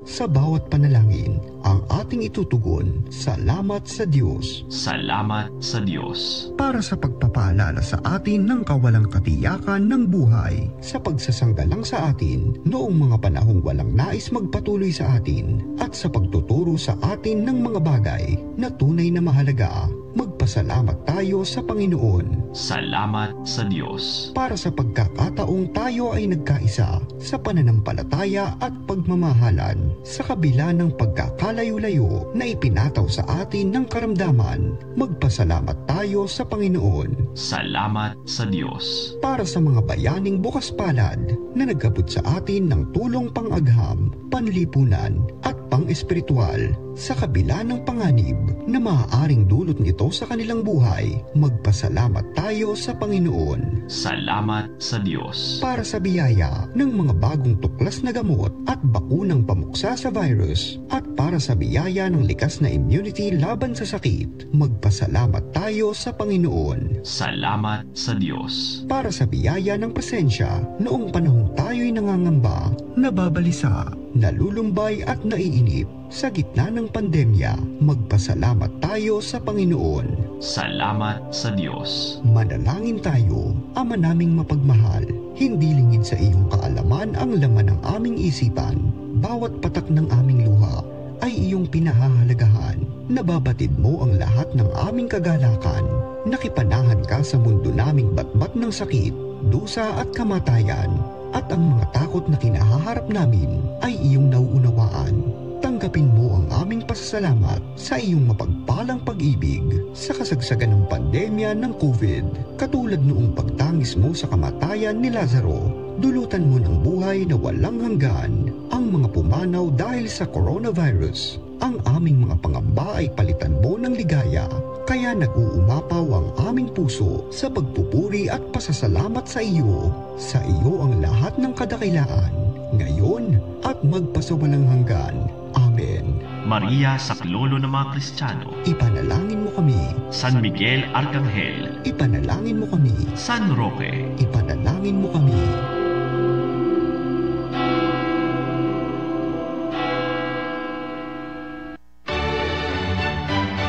Sa bawat panalangin, ang ating itutugon, salamat sa Diyos. Salamat sa Diyos. Para sa pagpapaalala sa atin ng kawalang katiyakan ng buhay, sa pagsasanggalang sa atin noong mga panahong walang nais magpatuloy sa atin, at sa pagtuturo sa atin ng mga bagay na tunay na mahalaga, magpasalamat tayo sa Panginoon. Salamat sa Diyos. Para sa pagkakataong tayo ay nagkaisa sa pananampalataya at pagmamahalan, sa kabila ng pagkakalayo-layo na ipinataw sa atin ng karamdaman, magpasalamat tayo sa Panginoon. Salamat sa Diyos. Para sa mga bayaning bukas palad na nagkabot sa atin ng tulong pang-agham, panlipunan at pang-espiritual, sa kabila ng panganib na maaaring dulot nito sa kanilang buhay, magpasalamat tayo sa Panginoon. Salamat sa Diyos. Para sa biyaya ng mga bagong tuklas na gamot at bakunang pamuksa sa virus, at para sa biyaya ng likas na immunity laban sa sakit, magpasalamat tayo sa Panginoon. Salamat sa Diyos. Para sa biyaya ng presensya noong panahong tayo'y nangangamba, nababalisa, nalulumbay at naiinip sa gitna ng pandemya, magpasalamat tayo sa Panginoon. Salamat sa Diyos. Manalangin tayo. Ama naming mapagmahal, hindi lingid sa iyong kaalaman ang laman ng aming isipan. Bawat patak ng aming luha ay iyong pinahahalagahan. Nababatid mo ang lahat ng aming kagalakan. Nakipanahan ka sa mundo naming batbat ng sakit, dusa at kamatayan. At ang mga takot na kinahaharap namin ay iyong nauunawaan. Tanggapin mo ang aming pasasalamat sa iyong mapagpalang pag-ibig sa kasagsagan ng pandemya ng COVID. Katulad noong pagtangis mo sa kamatayan ni Lazaro, dulutan mo ng buhay na walang hanggan ang mga pumanaw dahil sa coronavirus. Ang aming mga pangamba ay palitan mo ng ligaya, kaya nag-uumapaw ang aming puso sa pagpupuri at pasasalamat sa iyo. Sa iyo ang lahat ng kadakilaan, ngayon at magpasawalang hanggan. Amen. Maria, saklolo ng mga Kristiyano, Ipanalangin mo kami. San Miguel Arcangel, Ipanalangin mo kami. San Roque, Ipanalangin mo kami.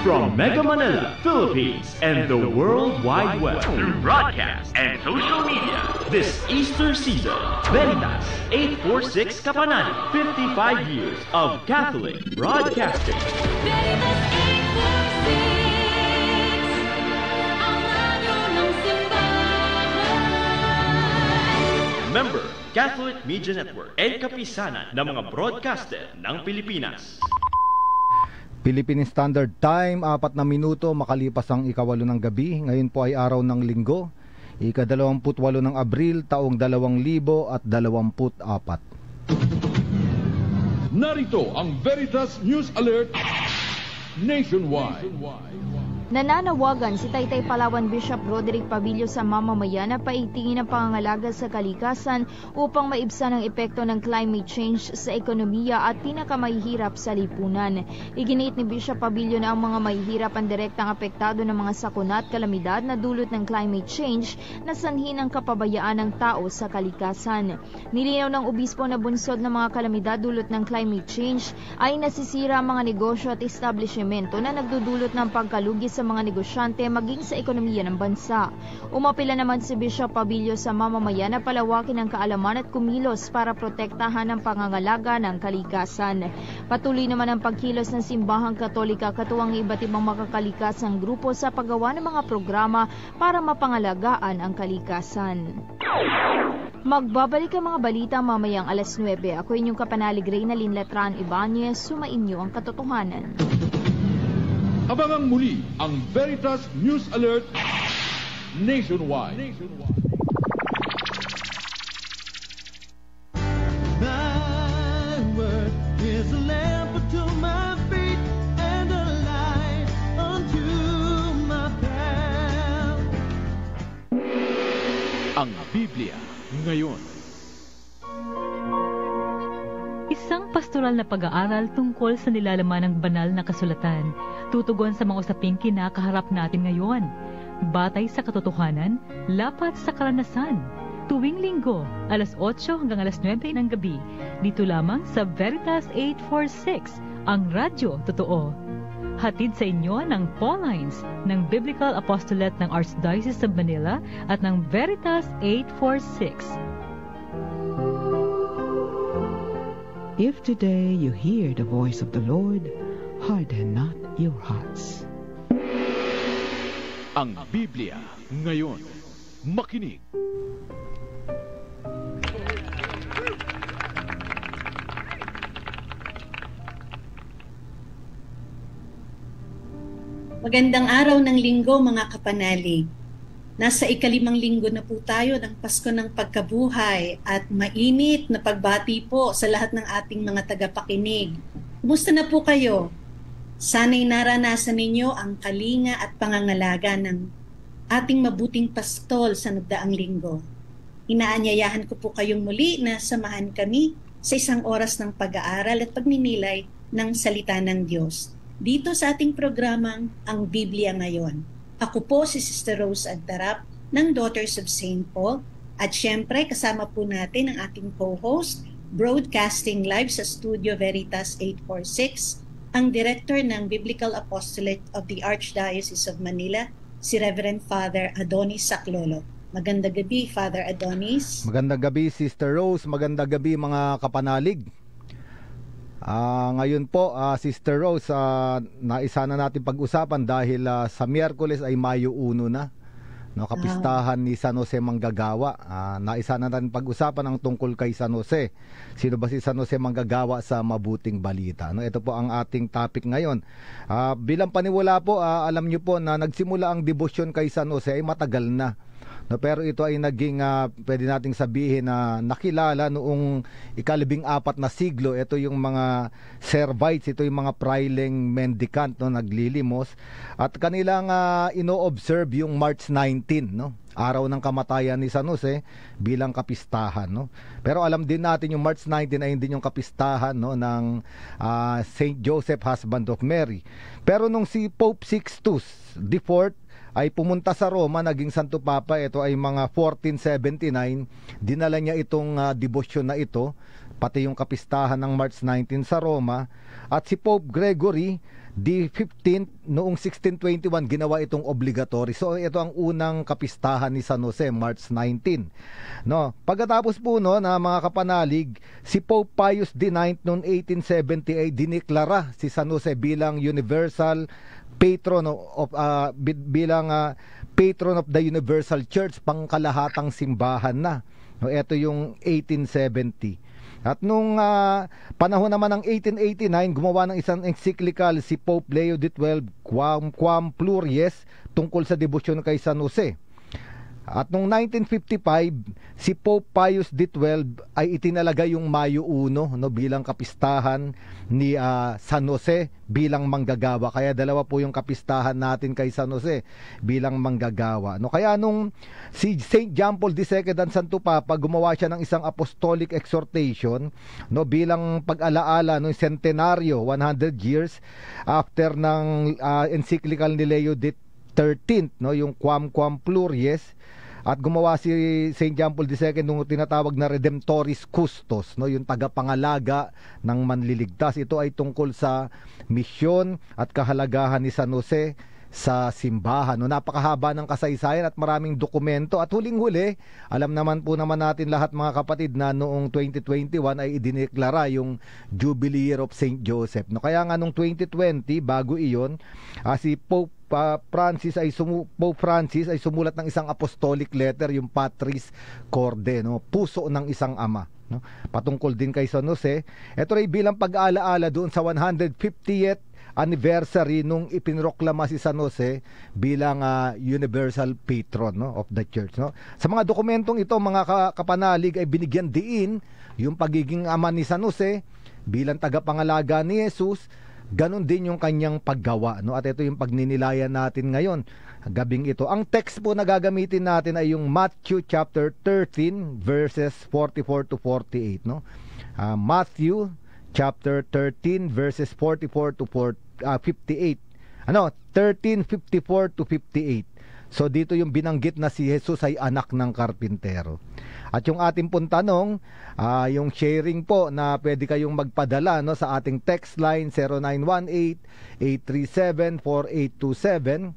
From Mega Manila, Philippines, and the World Wide Web, through broadcast and social media, this Easter season, Veritas 846 Kapanani, 55 years of Catholic broadcasting. Veritas 846, ang radyo ng simbahan. Member, Catholic Media Network, and kapisanan ng mga broadcaster ng Pilipinas. Philippine Standard Time, 4 na minuto makalipas ang 8 ng gabi. Ngayon po ay araw ng Linggo, ika-28 ng Abril, taong 2024. Narito ang Veritas News Alert Nationwide. Nananawagan si Taytay Palawan Bishop Roderick Pabilio sa mamamayan na paigtingin ang pangangalaga sa kalikasan upang maibsan ang epekto ng climate change sa ekonomiya at pinakamahihirap sa lipunan. Iginiit ni Bishop Pabilio na ang mga mahihirap ang direktang apektado ng mga sakuna at kalamidad na dulot ng climate change na sanhi ng kapabayaan ng tao sa kalikasan. Nilinaw ng obispo na bunsod ng mga kalamidad dulot ng climate change ay nasisira ang mga negosyo at establishmento na nagdudulot ng pagkalugi sa mga negosyante maging sa ekonomiya ng bansa. Umapila naman si Bishop Pabilio sa mamamayan na palawakin ang kaalaman at kumilos para protektahan ang pangangalaga ng kalikasan. Patuloy naman ang pagkilos ng Simbahang Katolika katuwang iba't ibang makakalikasang grupo sa paggawa ng mga programa para mapangalagaan ang kalikasan. Magbabalik ang mga balita mamayang alas 9. Ako inyong kapanalig Reynalyn Latran Ibanez, sumainyo ang katotohanan. Abangang muli ang Veritas News Alert Nationwide. Thy word is a lamp unto my feet and a light unto my path. Ang Biblia ngayon. Isang pastoral na pag-aaral tungkol sa nilalaman ng banal na kasulatan, tutugon sa mga usaping kinakaharap natin ngayon, batay sa katotohanan, lapat sa karanasan, tuwing linggo, alas 8 hanggang alas 9 ng gabi. Dito lamang sa Veritas 846, ang radyo totoo. Hatid sa inyo ng Paulines, ng Biblical Apostolate ng Archdiocese of Manila at ng Veritas 846. If today you hear the voice of the Lord, harden not your hearts. Ang Biblia ngayon. Makinig. Magandang araw ng linggo mga kapanalig. Nasa ikalimang linggo na po tayo ng Pasko ng Pagkabuhay at mainit na pagbati po sa lahat ng ating mga tagapakinig. Kumusta na po kayo? Sana'y naranasan ninyo ang kalinga at pangangalaga ng ating mabuting pastol sa nagdaang linggo. Inaanyayahan ko po kayong muli na samahan kami sa isang oras ng pag-aaral at pagninilay ng salita ng Diyos. Dito sa ating programang Ang Biblia Ngayon. Ako po si Sister Rose Agtarap ng Daughters of St. Paul at syempre kasama po natin ang ating co-host, broadcasting live sa Studio Veritas 846, ang Director ng Biblical Apostolate of the Archdiocese of Manila, si Reverend Father Adonis Saclolo. Magandang gabi, Father Adonis. Magandang gabi, Sister Rose. Magandang gabi, mga kapanalig. Ngayon po, Sister Rose, naisa na natin pag-usapan dahil sa Miyerkules ay Mayo 1 na, no, kapistahan ni San Jose Manggagawa. Naisa na natin pag-usapan ang tungkol kay San Jose. Sino ba si San Jose Manggagawa sa mabuting balita? No, ito po ang ating topic ngayon. Bilang paniwala po, alam nyo po na nagsimula ang debosyon kay San Jose ay matagal na. No, pero ito ay naging, pwede nating sabihin na nakilala noong ika-14 na siglo. Ito yung mga Servites, ito yung mga praileng mendicant, no, naglilimos. At kanilang ino-observe yung March 19, no, araw ng kamatayan ni San Jose bilang kapistahan. No? Pero alam din natin yung March 19 ay hindi yung kapistahan, no, ng St. Joseph, husband of Mary. Pero nung si Pope Sixtus IV ay pumunta sa Roma, naging Santo Papa, ito ay mga 1479, dinala niya itong debosyon na ito, pati yung kapistahan ng March 19 sa Roma. At si Pope Gregory the 15th noong 1621 ginawa itong obligatory. So ito ang unang kapistahan ni San Jose, March 19. No, pagkatapos po no na mga kapanalig, si Pope Pius IX noong 1878 dineklara si San Jose bilang universal patron of patron of the Universal Church, pangkalahatang simbahan na. No, ito yung 1870. At nung panahon naman ng 1889, gumawa ng isang encyclical si Pope Leo XII, Quam Plures, tungkol sa debosyon kay San Jose. At noong 1955, si Pope Pius XII ay itinalaga yung Mayo 1, no, bilang kapistahan ni San Jose bilang manggagawa. Kaya dalawa po yung kapistahan natin kay San Jose bilang manggagawa. No, kaya nung si St. John Paul II ang Santo Papa, gumawa siya ng isang apostolic exhortation, no, bilang pag-alaala ng centenaryo, 100 years after ng encyclical ni Leo XIII, no, yung Quam Plures. At gumawa si St. John Paul II nung tinatawag na Redemptoris Custos, no, yung tagapangalaga ng manliligtas. Ito ay tungkol sa misyon at kahalagahan ni San Jose sa simbahan. No, napakahaba ng kasaysayan at maraming dokumento. At huling-huli, alam naman po naman natin lahat mga kapatid na noong 2021 ay idineklara yung Jubilee Year of St. Joseph. No, kaya nga noong 2020, bago iyon, si Pope Francis ay sumulat ng isang apostolic letter, yung Patris Corde, no, puso ng isang ama, no, patungkol din kay San Jose. Ito ay bilang pag-aalaala doon sa 150th anniversary nung ipinroklama si San Jose bilang universal patron, no, of the church, no. Sa mga dokumentong ito mga kapanalig ay binigyan diin yung pagiging ama ni San Jose bilang tagapangalaga ni Jesus. Ganon din yung kanyang paggawa, no? At ito yung pagninilayan natin ngayon, gabing ito. Ang text po na gagamitin natin ay yung Matthew chapter 13 verses 44 to 48, no? Matthew chapter 13 verses 44 to 58. 13:54 to 58. So dito yung binanggit na si Jesus ay anak ng karpintero. At yung ating pong tanong, yung sharing po na pwede kayong magpadala sa ating text line 0918-837-4827,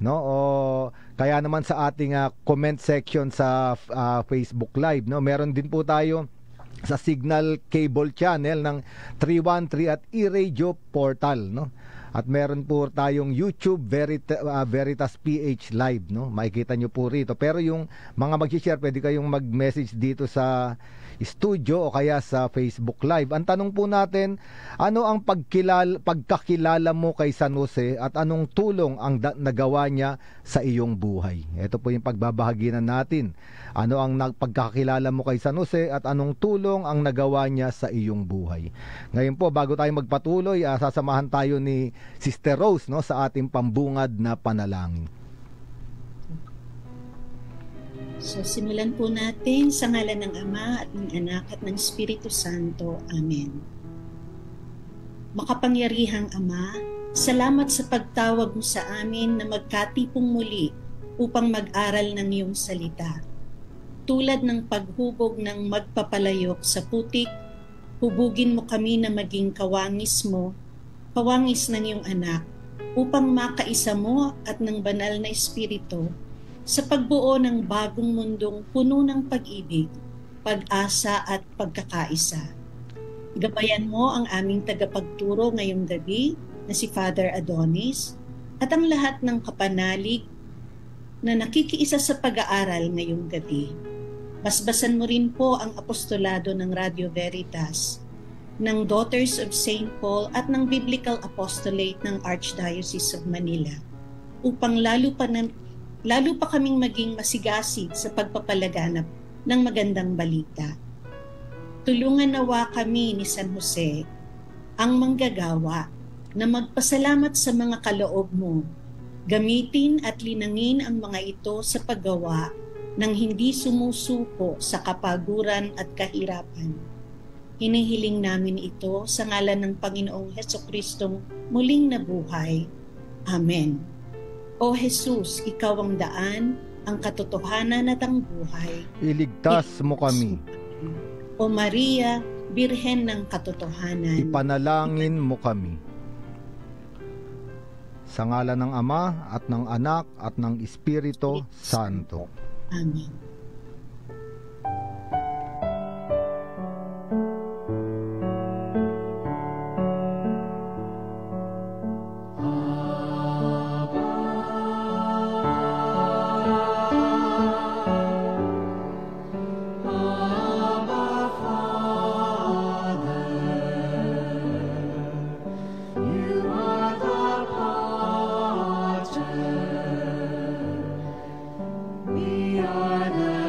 o kaya naman sa ating comment section sa Facebook Live, meron din po tayo sa Signal Cable Channel ng 313 at eRadio Portal, At meron po tayong YouTube Veritas PH Live, Makikita nyo po rito. Pero yung mga mag-share, pwede kayong mag-message dito sa studio o kaya sa Facebook Live. Ang tanong po natin, ano ang pagkakilala mo kay San Jose at anong tulong ang nagawa niya sa iyong buhay? Ito po yung pagbabahaginan natin. Ano ang pagkakilala mo kay San Jose at anong tulong ang nagawa niya sa iyong buhay? Ngayon po, bago tayo magpatuloy, sasamahan tayo ni Sister Rose sa ating pambungad na panalangin. So simulan po natin sa ngalan ng Ama at ng Anak at ng Espiritu Santo. Amen. Makapangyarihang Ama, salamat sa pagtawag mo sa amin na magkatipong muli upang mag-aral ng iyong salita. Tulad ng paghubog ng magpapalayok sa putik, hubugin mo kami na maging kawangis mo, kawangis ng iyong anak, upang makaisa mo at ng banal na Espiritu sa pagbuo ng bagong mundong puno ng pag-ibig, pag-asa at pagkakaisa. Gabayan mo ang aming tagapagturo ngayong gabi na si Father Adonis at ang lahat ng kapanalig na nakikiisa sa pag-aaral ngayong gabi. Basbasan mo rin po ang apostolado ng Radio Veritas, ng Daughters of St. Paul at ng Biblical Apostolate ng Archdiocese of Manila upang lalo pa kaming maging masigasig sa pagpapalaganap ng magandang balita. Tulungan nawa kami ni San Jose, ang manggagawa, na magpasalamat sa mga kaloob mo, gamitin at linangin ang mga ito sa paggawa ng hindi sumusuko sa kapaguran at kahirapan. Hinihiling namin ito sa ngalan ng Panginoong Hesukristong muling nabuhay. Amen. O Jesus, ikaw ang daan, ang katotohanan at ang buhay. Iligtas mo kami. O Maria, Birhen ng katotohanan. Ipanalangin mo kami. Sa ngalan ng Ama at ng Anak at ng Espiritu Santo. Amen. We are the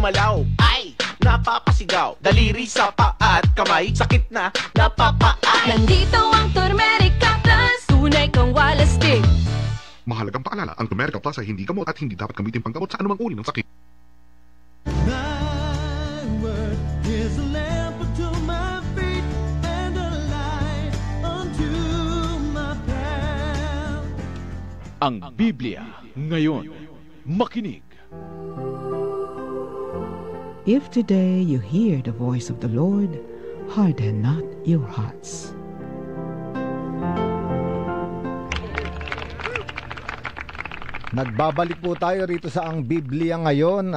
gumalaw. Ay, napapasigaw. Daliri sa paa at kamay, sakit na napapaan. Nandito ang Turmerica Plus, tunay kang walastik. Mahalagang paalala, ang Turmerica Plus ay hindi gamot at hindi dapat gamitin panggamot sa anumang uri ng sakit. Thy word is a lamp unto my feet and a light unto my path. Ang Biblia ngayon. Makinig. If today you hear the voice of the Lord, harden not your hearts. Nagbabalik po tayo rito sa ang Biblia ngayon.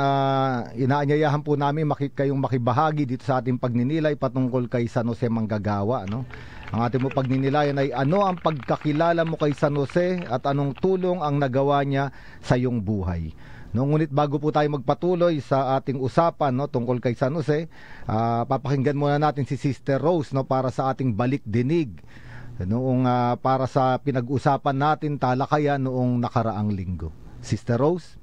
Inaanyayahan po namin kayong makibahagi dito sa ating pagninilay patungkol kay San Jose Manggagawa, no? Ang ating mo pagninilayan ay ano ang pagkakilala mo kay San Jose at anong tulong ang nagawa niya sa iyong buhay. No, ngunit bago po tayo magpatuloy sa ating usapan, no, tungkol kay San Jose, papakinggan muna natin si Sister Rose, no, para sa ating balik dinig noong para sa pinag-usapan natin talakayan noong nakaraang linggo. Sister Rose?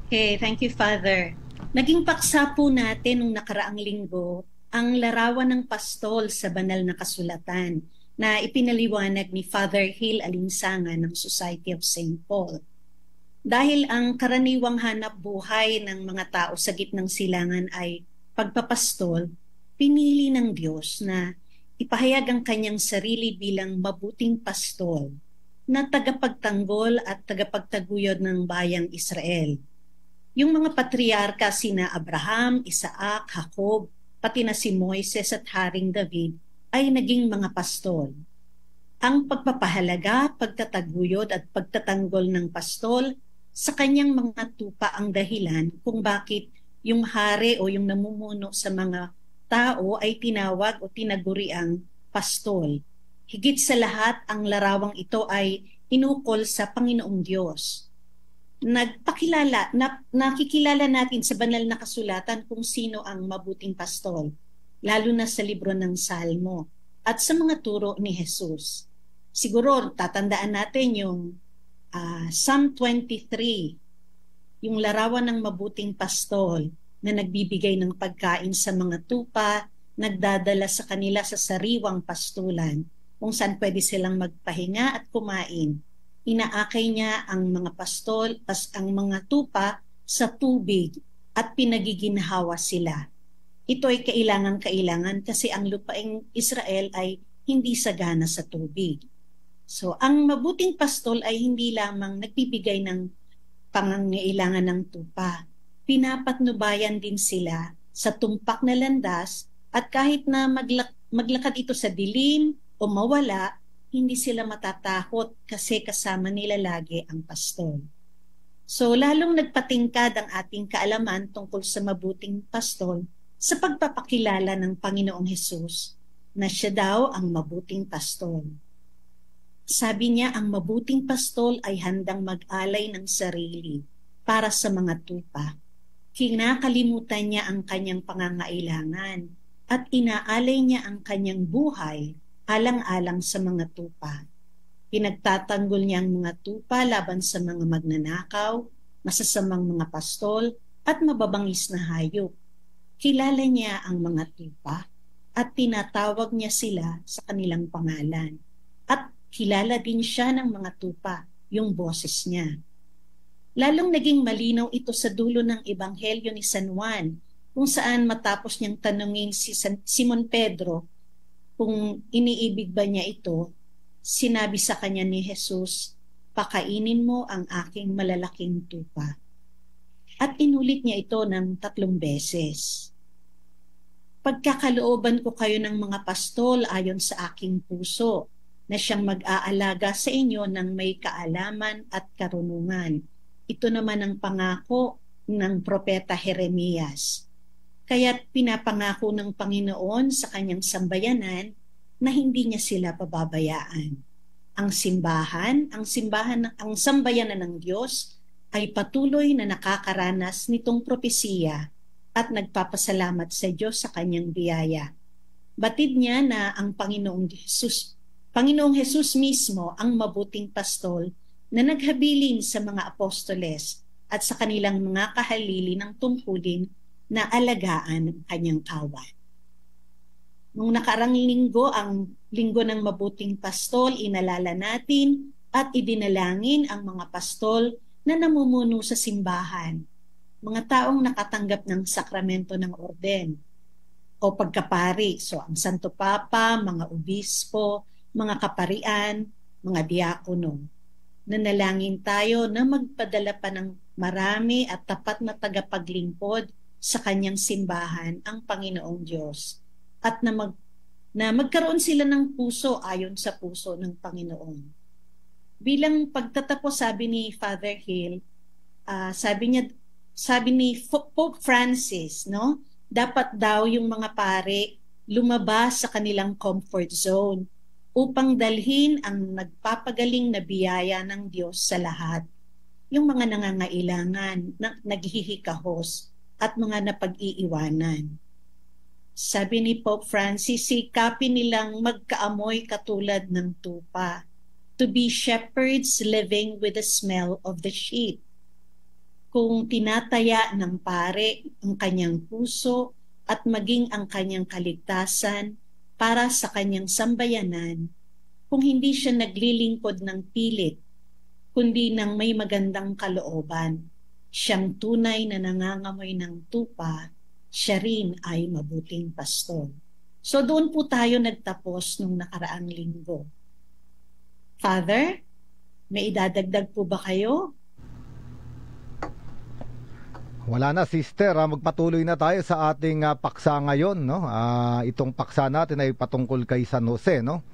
Okay, thank you, Father. Naging paksa po natin nung nakaraang linggo ang larawan ng pastol sa banal na kasulatan na ipinaliwanag ni Father Hill Alinsangan ng Society of St. Paul. Dahil ang karaniwang hanap buhay ng mga tao sa gitnang silangan ay pagpapastol, pinili ng Diyos na ipahayag ang kanyang sarili bilang mabuting pastol na tagapagtanggol at tagapagtaguyod ng bayang Israel. Yung mga patriarka sina Abraham, Isaac, Jacob, pati na si Moises at Haring David ay naging mga pastol. Ang pagpapahalaga, pagtataguyod at pagtatanggol ng pastol sa kanyang mga tupa ang dahilan kung bakit yung hari o yung namumuno sa mga tao ay tinawag o tinaguriang pastol. Higit sa lahat, ang larawang ito ay inukol sa Panginoong Diyos. Nakikilala natin sa banal na kasulatan kung sino ang mabuting pastol, lalo na sa libro ng Salmo at sa mga turo ni Jesus. Siguro tatandaan natin yung Psalm 23, yung larawan ng mabuting pastol na nagbibigay ng pagkain sa mga tupa, nagdadala sa kanila sa sariwang pastulan, kung saan pwede silang magpahinga at kumain. Inaakay niya ang mga pastol, ang mga tupa sa tubig at pinagiginhawa sila. Ito ay kailangan kasi ang lupaing Israel ay hindi sagana sa tubig. So, ang mabuting pastol ay hindi lamang nagbibigay ng pangangailangan ng tupa. Pinapatnubayan din sila sa tumpak na landas at kahit na maglakad ito sa dilim o mawala, hindi sila matatakot kasi kasama nila lagi ang pastol. So lalong nagpatingkad ang ating kaalaman tungkol sa mabuting pastol sa pagpapakilala ng Panginoong Hesus na siya daw ang mabuting pastol. Sabi niya, ang mabuting pastol ay handang mag-alay ng sarili para sa mga tupa. Kinakalimutan niya ang kanyang pangangailangan at inaalay niya ang kanyang buhay alang-alang sa mga tupa. Pinagtatanggol niya ang mga tupa laban sa mga magnanakaw, masasamang mga pastol at mababangis na hayop. Kilala niya ang mga tupa at tinatawag niya sila sa kanilang pangalan. At kilala din siya ng mga tupa, yung boses niya. Lalong naging malinaw ito sa dulo ng Ebanghelyo ni San Juan, kung saan matapos niyang tanungin si Simon Pedro kung iniibig ba niya ito, sinabi sa kanya ni Jesus, pakainin mo ang aking malalaking tupa. At inulit niya ito ng 3 beses. Pagkakalooban ko kayo ng mga pastol ayon sa aking puso, na siyang mag-aalaga sa inyo ng may kaalaman at karunungan. Ito naman ang pangako ng propeta Jeremias. Kaya't pinapangako ng Panginoon sa kanyang sambayanan na hindi niya sila pababayaan. Ang sambayanan ng Diyos ay patuloy na nakakaranas nitong propesiya at nagpapasalamat sa Diyos sa kanyang biyaya. Batid niya na ang Panginoong Hesus mismo ang mabuting pastol na naghabilin sa mga apostoles at sa kanilang mga kahalili ng tungkulin na alagaan ang kanyang kawan. Nung nakarang linggo, ang linggo ng mabuting pastol, inalala natin at idinalangin ang mga pastol na namumuno sa simbahan, mga taong nakatanggap ng sakramento ng orden o pagkapari. So ang Santo Papa, mga obispo, mga kaparian, mga diakono. Nanalangin tayo na magpadala pa ng marami at tapat na tagapaglingkod sa kanyang simbahan ang Panginoong Diyos at na magkaroon sila ng puso ayon sa puso ng Panginoon. Bilang pagtatapos, sabi ni Father Hill, sabi ni Pope Francis, no, dapat daw yung mga pare lumabas sa kanilang comfort zone upang dalhin ang nagpapagaling na biyaya ng Diyos sa lahat, yung mga nangangailangan, naghihikahos, at mga napag-iiwanan. Sabi ni Pope Francis, sikapin nilang magkaamoy katulad ng tupa, to be shepherds living with the smell of the sheep. Kung tinataya ng pare ang kanyang puso at maging ang kanyang kaligtasan para sa kanyang sambayanan, kung hindi siya naglilingkod ng pilit, kundi ng may magandang kalooban, siyang tunay na nangangamoy ng tupa, siya rin ay mabuting pastol. So doon po tayo nagtapos nung nakaraang linggo. Father, may idadagdag po ba kayo? Wala na, sister. Magpatuloy na tayo sa ating paksa ngayon, no? Itong paksa natin ay patungkol kay San Jose, no?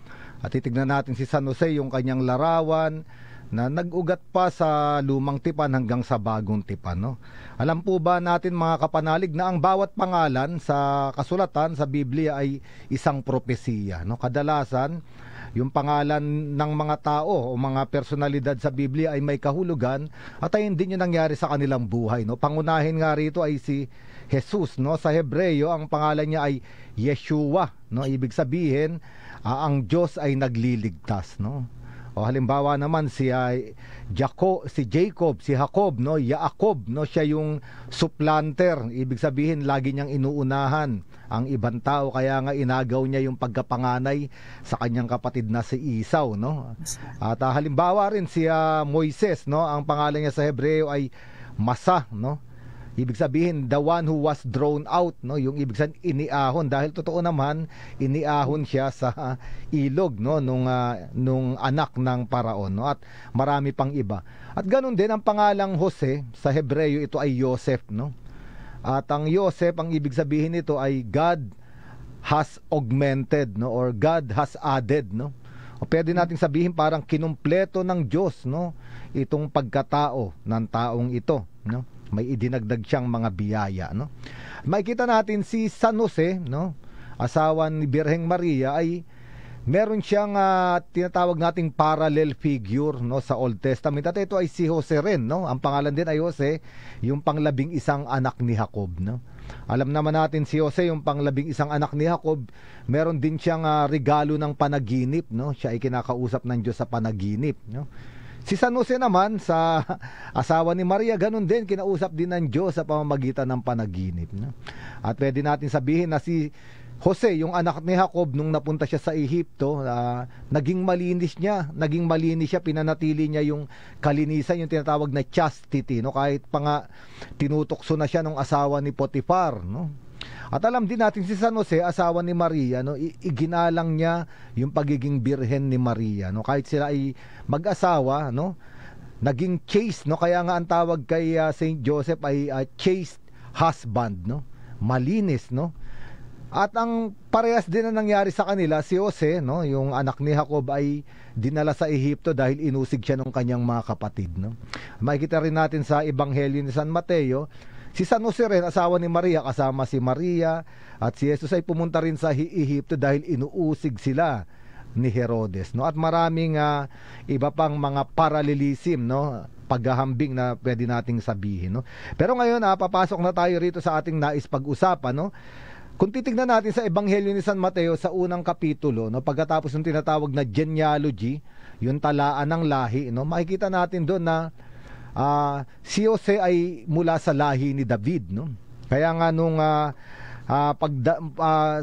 At titignan natin si San Jose, yung kanyang larawan na nag-ugat pa sa lumang tipan hanggang sa bagong tipan, no? Alam po ba natin, mga kapanalig, na ang bawat pangalan sa kasulatan sa Biblia ay isang propesiya, no? Kadalasan yung pangalan ng mga tao o mga personalidad sa Biblia ay may kahulugan at ay hindi nyo nangyari sa kanilang buhay, no? Pangunahin nga rito ay si Jesus, no? Sa Hebreo ang pangalan niya ay Yeshua, no? Ibig sabihin ang Diyos ay nagliligtas, no? O halimbawa naman si Jacob, no? Yaakov, no? Siya yung supplanter, ibig sabihin lagi niyang inuunahan ang ibang tao, kaya nga inagaw niya yung pagkapanganay sa kanyang kapatid na si Esau, no? At halimbawa rin si Moises, no? Ang pangalan niya sa Hebreo ay Masa, no? Ibig sabihin the one who was drawn out, no? Yung ibig sabihin iniahon, dahil totoo naman iniahon siya sa ilog, no, nung anak ng paraon, no? At marami pang iba. At ganun din ang pangalang Jose sa Hebreo, ito ay Joseph, no? At ang Joseph, ang ibig sabihin nito ay God has augmented, no, or God has added, no? O pwede nating sabihin parang kinumpleto ng Diyos, no, itong pagkatao ng taong ito, no? May idinagdag siyang mga biyaya, no? Makikita natin si San Jose, no, asawa ni Birheng Maria, ay meron siyang tinatawag nating parallel figure, no, sa Old Testament. At ito ay si Jose rin, no? Ang pangalan din ay Jose, yung panglabing isang anak ni Jacob, no? Alam naman natin si Jose, yung panglabing isang anak ni Jacob, meron din siyang regalo ng panaginip, no? Siya ay kinakausap ng Diyos sa panaginip, no? Si San Jose naman, sa asawa ni Maria, ganun din, kinausap din ng Diyos sa pamamagitan ng panaginip, no? At pwede natin sabihin na si Jose, yung anak ni Jacob, nung napunta siya sa Ehipto, naging malinis siya, pinanatili niya yung kalinisan, yung tinatawag na chastity, no? Kahit pa nga tinutokso na siya ng asawa ni Potiphar, no? At alam din natin si San Jose, asawa ni Maria, no, iginalang niya yung pagiging birhen ni Maria, no? Kahit sila ay mag-asawa, no, naging chaste, no? Kaya nga ang tawag kay Saint Joseph ay chaste husband, no? Malinis, no? At ang parehas din na nangyari sa kanila, si Jose, no, yung anak ni Jacob, ay dinala sa Ehipto dahil inusig siya ng kanyang mga kapatid, no? Makikita rin natin sa Ebanghelyo ni San Mateo, si San Jose rin, asawa ni Maria, kasama si Maria, at si Jesus ay pumunta rin sa Ehipto dahil inuusig sila ni Herodes, no? At maraming iba pang mga paralelism, no, paghahambing na pwede nating sabihin, no? Pero ngayon papasok na tayo rito sa ating nais pag-usapan, no? Kung titignan natin sa Ebanghelyo ni San Mateo sa unang kapitulo, no, pagkatapos ng tinatawag na genealogy, yung talaan ng lahi, no, makikita natin doon na si Jose ay mula sa lahi ni David, no? Kaya nga nung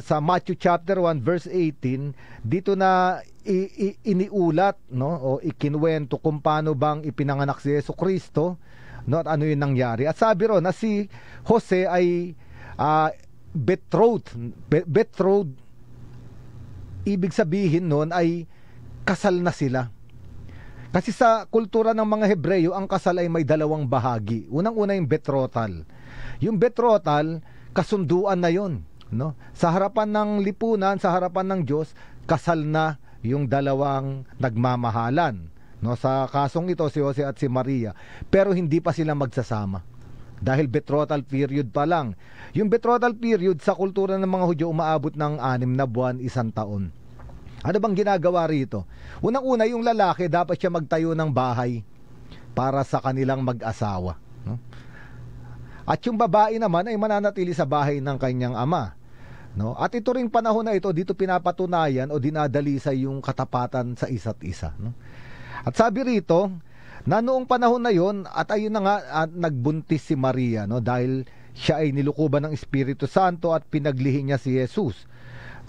sa Matthew chapter 1 verse 18, dito na iniulat, no, o ikinuwento kung paano bang ipinanganak si Jesucristo, no, at ano yung nangyari. At sabi ro na si Jose ay betrothed, ibig sabihin nun ay kasal na sila. Kasi sa kultura ng mga Hebreyo, ang kasal ay may dalawang bahagi. Unang-una yung betrothal. Yung betrothal, kasunduan na yon, no? Sa harapan ng lipunan, sa harapan ng Diyos, kasal na yung dalawang nagmamahalan, no? Sa kasong ito, si Jose at si Maria. Pero hindi pa sila magsasama. Dahil betrothal period pa lang. Yung betrothal period sa kultura ng mga Hudyo umaabot ng 6 na buwan, 1 taon. Ano bang ginagawa rito? Unang-una, yung lalaki dapat siya magtayo ng bahay para sa kanilang mag-asawa, no? At yung babae naman ay mananatili sa bahay ng kanyang ama, no? At ito ring panahon na ito, dito pinapatunayan o dinadalisay yung katapatan sa isa't isa, no? At sabi rito na noong panahon na yon, at ayun na nga, nagbuntis si Maria, no? Dahil siya ay nilukuban ng Espiritu Santo at pinaglihi niya si Jesus,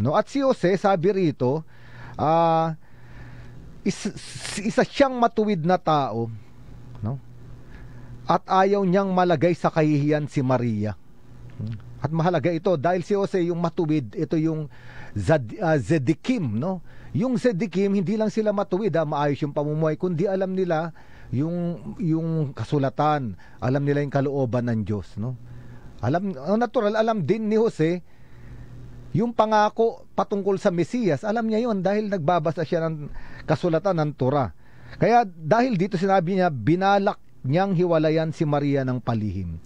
no? At si Jose, sabi rito, isa siyang matuwid na tao, no? At ayaw niyang malagay sa kahihiyan si Maria. At mahalaga ito dahil si Jose yung matuwid, ito yung Zedekim, no? Yung Zedekim, hindi lang sila matuwid, maayos yung pamumuhay, kundi alam nila yung kasulatan, alam nila yung kalooban ng Diyos, no? Natural, alam din ni Jose yung pangako patungkol sa Mesiyas. Alam niya yon dahil nagbabasa siya ng kasulatan ng Torah. Kaya dahil dito sinabi niya, binalak niyang hiwalayan si Maria ng palihim,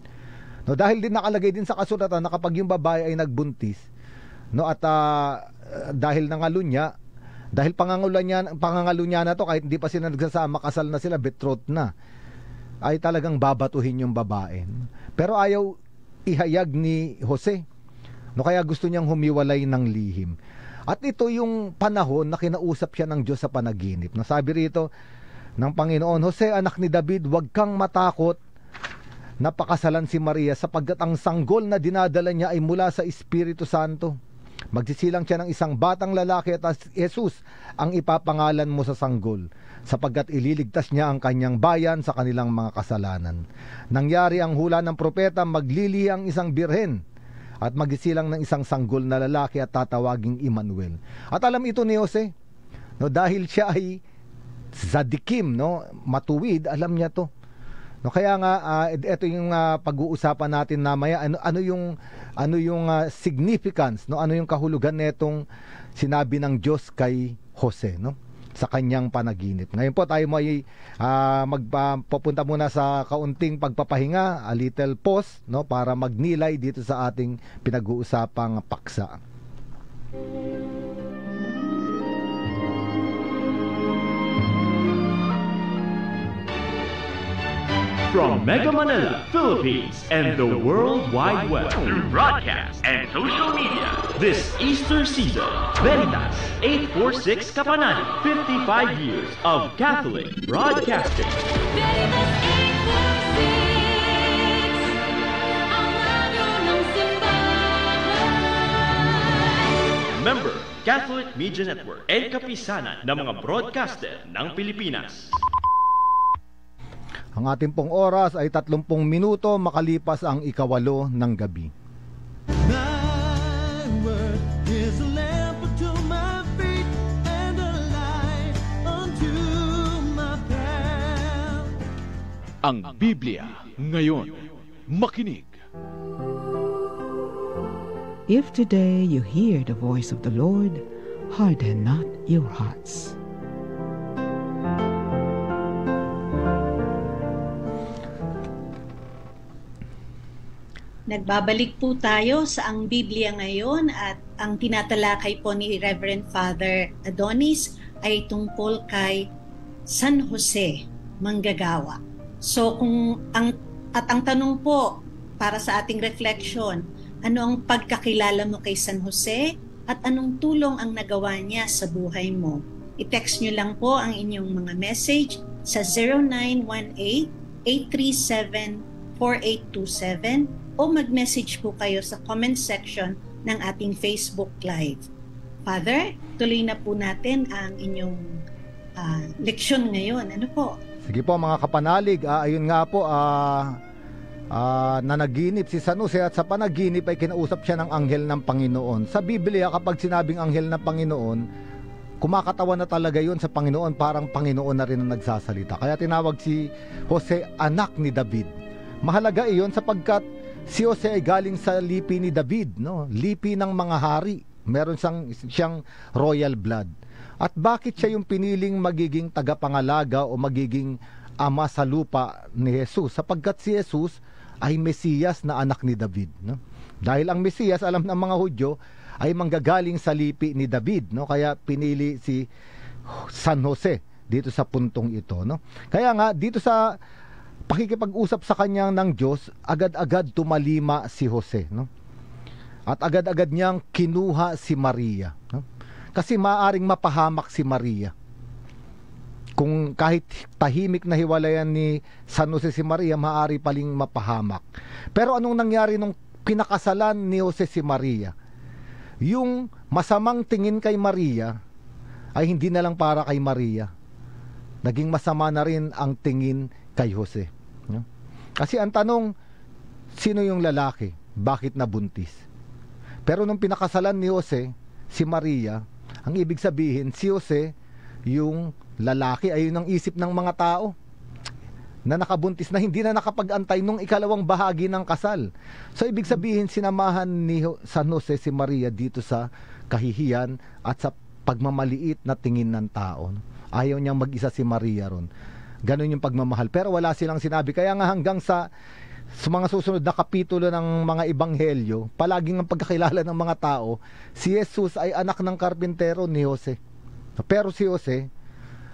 no? Dahil din nakalagay din sa kasulatan na kapag yung babae ay nagbuntis, no, at dahil nangalo niya, dahil pangangalo niya na to, kahit hindi pa sila nagsasama, kasal na sila, betrothed na, ay talagang babatuhin yung babae. Pero ayaw ihayag ni Jose, no, kaya gusto niyang humiwalay ng lihim. At ito yung panahon na kinausap siya ng Diyos sa panaginip. Nasabi rito ng Panginoon, Jose, anak ni David, huwag kang matakot na pakasalan si Maria, sapagkat ang sanggol na dinadala niya ay mula sa Espiritu Santo. Magsisilang siya ng isang batang lalaki at Jesus ang ipapangalan mo sa sanggol, sapagkat ililigtas niya ang kanyang bayan sa kanilang mga kasalanan. Nangyari ang hula ng propeta, maglilihi ang isang birhen at magisilang ng isang sanggol na lalaki at tatawaging Emmanuel. At alam ito ni Jose, no, dahil siya ay Zedekim, no, matuwid, alam niya to, no? Kaya nga ito yung pag-uusapan natin namaya, ano yung significance, no, ano yung kahulugan nitong sinabi ng Diyos kay Jose, no, sa kanyang panaginip. Ngayon po tayo may magpapunta muna sa kaunting pagpapahinga, a little pause, no, para magnilay dito sa ating pinag-uusapang paksa. From Mega Manila, Philippines, and the World Wide Web, through broadcast and social media, this Easter season, Veritas 846 Kapanani, 55 years of Catholic broadcasting. Veritas 846, ang radyo ng simbahan. Member, Catholic Media Network, and kapisanan ng mga broadcaster ng Pilipinas. Ang ating pong oras ay 30 minuto makalipas ang 8:08 ng gabi. Thy word is a lamp unto my feet and a light unto my path. Ang Biblia ngayon. Makinig. If today you hear the voice of the Lord, harden not your hearts. Nagbabalik po tayo sa Ang Biblia Ngayon at ang tinatalakay po ni Reverend Father Adonis ay tungkol kay San Jose Manggagawa. So ang tanong po para sa ating reflection, ano ang pagkakilala mo kay San Jose at anong tulong ang nagawa niya sa buhay mo? I-text nyo lang po ang inyong mga message sa 837-4827 o mag-message po kayo sa comment section ng ating Facebook Live. Father, tuloy na po natin ang inyong leksyon ngayon. Ano po? Sige po mga kapanalig, ayun nga po, nanaginip si San Jose at sa panaginip ay kinausap siya ng anghel ng Panginoon. Sa Biblia, kapag sinabing anghel ng Panginoon, kumakatawan na talaga yun sa Panginoon, parang Panginoon na rin ang nagsasalita. Kaya tinawag si Jose anak ni David. Mahalaga iyon sapagkat si Jose ay galing sa lipi ni David, no? Lipi ng mga hari. Meron siyang royal blood. At bakit siya yung piniling magiging tagapangalaga o magiging ama sa lupa ni Jesus? Sapagkat si Jesus ay Mesiyas na anak ni David, no? Dahil ang Mesiyas, alam ng mga Hudyo, ay manggagaling sa lipi ni David, no? Kaya pinili si San Jose dito sa puntong ito, no? Kaya nga dito sa pakikipag-usap sa kanya ng Diyos, agad-agad tumalima si Jose, no? At agad-agad niyang kinuha si Maria, no? Kasi maaring mapahamak si Maria. Kung kahit tahimik na hiwalayan ni San Jose si Maria, maaari paling mapahamak. Pero anong nangyari nung pinakasalan ni Jose si Maria? Yung masamang tingin kay Maria ay hindi na lang para kay Maria. Naging masama na rin ang tingin kay Jose, no? Kasi ang tanong, sino yung lalaki? Bakit nabuntis? Pero nung pinakasalan ni Jose si Maria, ang ibig sabihin, si Jose yung lalaki, ay yun ang isip ng mga tao na nakabuntis na hindi na nakapag-antay nung ikalawang bahagi ng kasal. So ibig sabihin, sinamahan ni San Jose si Maria dito sa kahihiyan at sa pagmamaliit na tingin ng tao. Ayaw niyang mag-isa si Maria ron. Ganon yung pagmamahal. Pero wala silang sinabi. Kaya nga hanggang sa mga susunod na kapitulo ng mga ebanghelyo, palaging ang pagkakilala ng mga tao, si Jesus ay anak ng karpintero ni Jose. Pero si Jose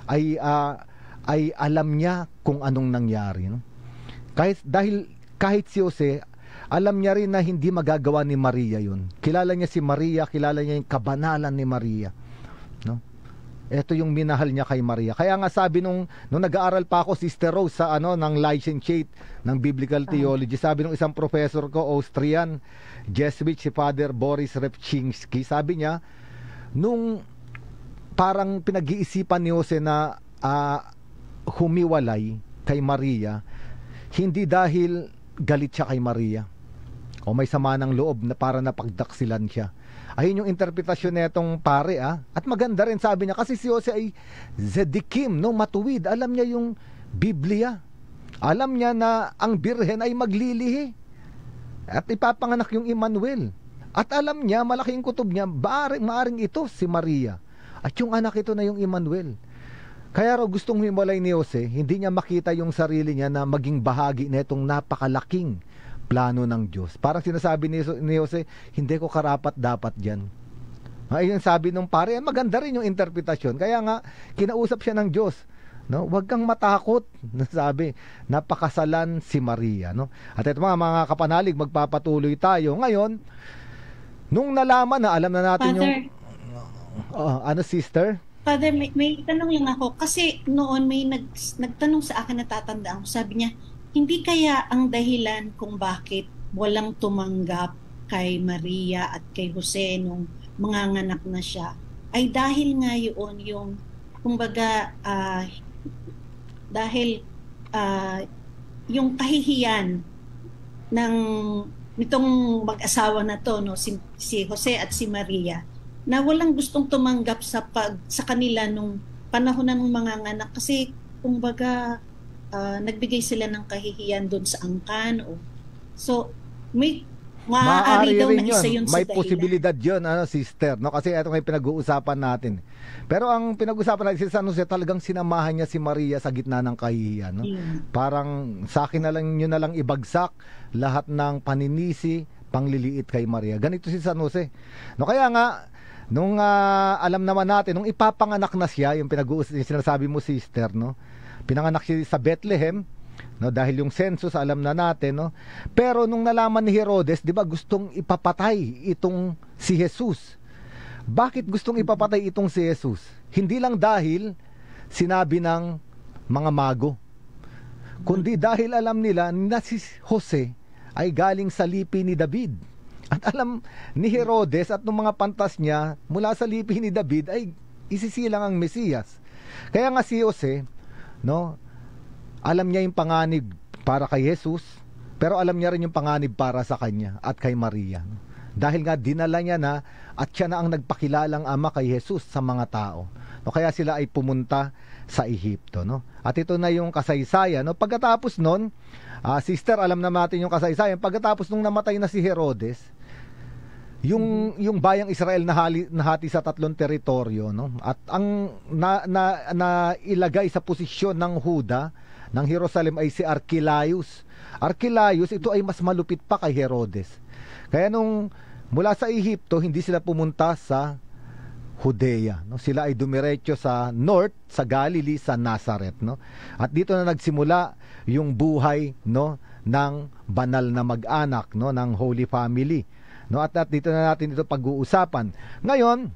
ay alam niya kung anong nangyari, no? Kahit si Jose, alam niya rin na hindi magagawa ni Maria yun. Kilala niya si Maria, kilala niya yung kabanalan ni Maria, no? Ito yung minahal niya kay Maria. Kaya nga sabi nung nag-aaral pa ako, Sister Rose, sa ng licentiate ng Biblical Theology, sabi nung isang professor ko, Austrian, Jesuit, si Father Boris Repchinski, sabi niya, nung parang pinag-iisipan ni Jose na humiwalay kay Maria, hindi dahil galit siya kay Maria o may sama ng loob na para napagdaksilan siya. Ayun yung interpretasyon netong pare, At maganda rin, sabi niya, kasi si Jose ay zedikim, no? Matuwid. Alam niya yung Biblia. Alam niya na ang birhen ay maglilihi at ipapanganak yung Emmanuel. At alam niya, malaking kutob niya, maaring ito si Maria. At yung anak ito na yung Emmanuel. Kaya raw gustong hiwalay ni Jose, hindi niya makita yung sarili niya na maging bahagi netong napakalaking plano ng Diyos. Parang sinasabi ni Jose, hindi ko karapat dapat dyan. Ayun sabi nung pare, maganda rin yung interpretasyon. Kaya nga, kinausap siya ng Diyos, no? Huwag kang matakot, sabi, napakasalan si Maria, no? At ito mga kapanalig, magpapatuloy tayo. Ngayon, nung nalaman na, alam na natin Father, yung sister? Father, may tanong lang ako. Kasi noon may nagtanong sa akin, natatandaan ko, sabi niya, hindi kaya ang dahilan kung bakit walang tumanggap kay Maria at kay Jose nung manganganak na siya ay dahil nga yun yung kumbaga dahil yung kahihiyan ng nitong mag-asawa na to, no, si Jose at si Maria, na walang gustong tumanggap sa kanila nung panahon ng manganganak kasi kumbaga nagbigay sila ng kahihiyan doon sa angkan. So, may maaari daw na isa yun sa may posibilidad yun, sister, no? Kasi ito may pinag-uusapan natin. Pero ang pinag-uusapan natin si San Jose, talagang sinamahan niya si Maria sa gitna ng kahihiyan, no? Parang sa akin na lang, yun na lang ibagsak lahat ng paninisi, pangliliit kay Maria. Ganito si San Jose, no? Kaya nga nung alam naman natin, nung ipapanganak na siya, yung sinasabi mo, sister, no? Pinanganak siya sa Bethlehem, no, dahil yung census alam na natin, no. Pero nung nalaman ni Herodes, 'di ba, gustong ipapatay itong si Jesus. Bakit gustong ipapatay itong si Jesus? Hindi lang dahil sinabi ng mga mago, kundi dahil alam nila na si Jose ay galing sa lipi ni David. At alam ni Herodes at ng mga pantas niya, mula sa lipi ni David ay isisilang ang Mesiyas. Kaya nga si Jose, no, alam niya yung panganib para kay Jesus, pero alam niya rin yung panganib para sa kanya at kay Maria. Dahil nga dinala niya na at siya na ang nagpakilalang ama kay Jesus sa mga tao. No, kaya sila ay pumunta sa Ehipto, no? At ito na yung kasaysayan, no? Pagkatapos nun, sister, alam na natin yung kasaysayan. Pagkatapos nung namatay na si Herodes, yung bayang Israel nahati sa 3 teritoryo, no? At ang ilagay sa posisyon ng Huda ng Jerusalem ay si Archelaus. Archelaus, ito ay mas malupit pa kay Herodes. Kaya nung mula sa Ehipto, hindi sila pumunta sa Judea, no? Sila ay dumiretso sa north, sa Galilee, sa Nazareth, no? At dito na nagsimula yung buhay, no, ng banal na mag-anak, no, ng Holy Family, no? At dito na natin ito pag-uusapan. Ngayon,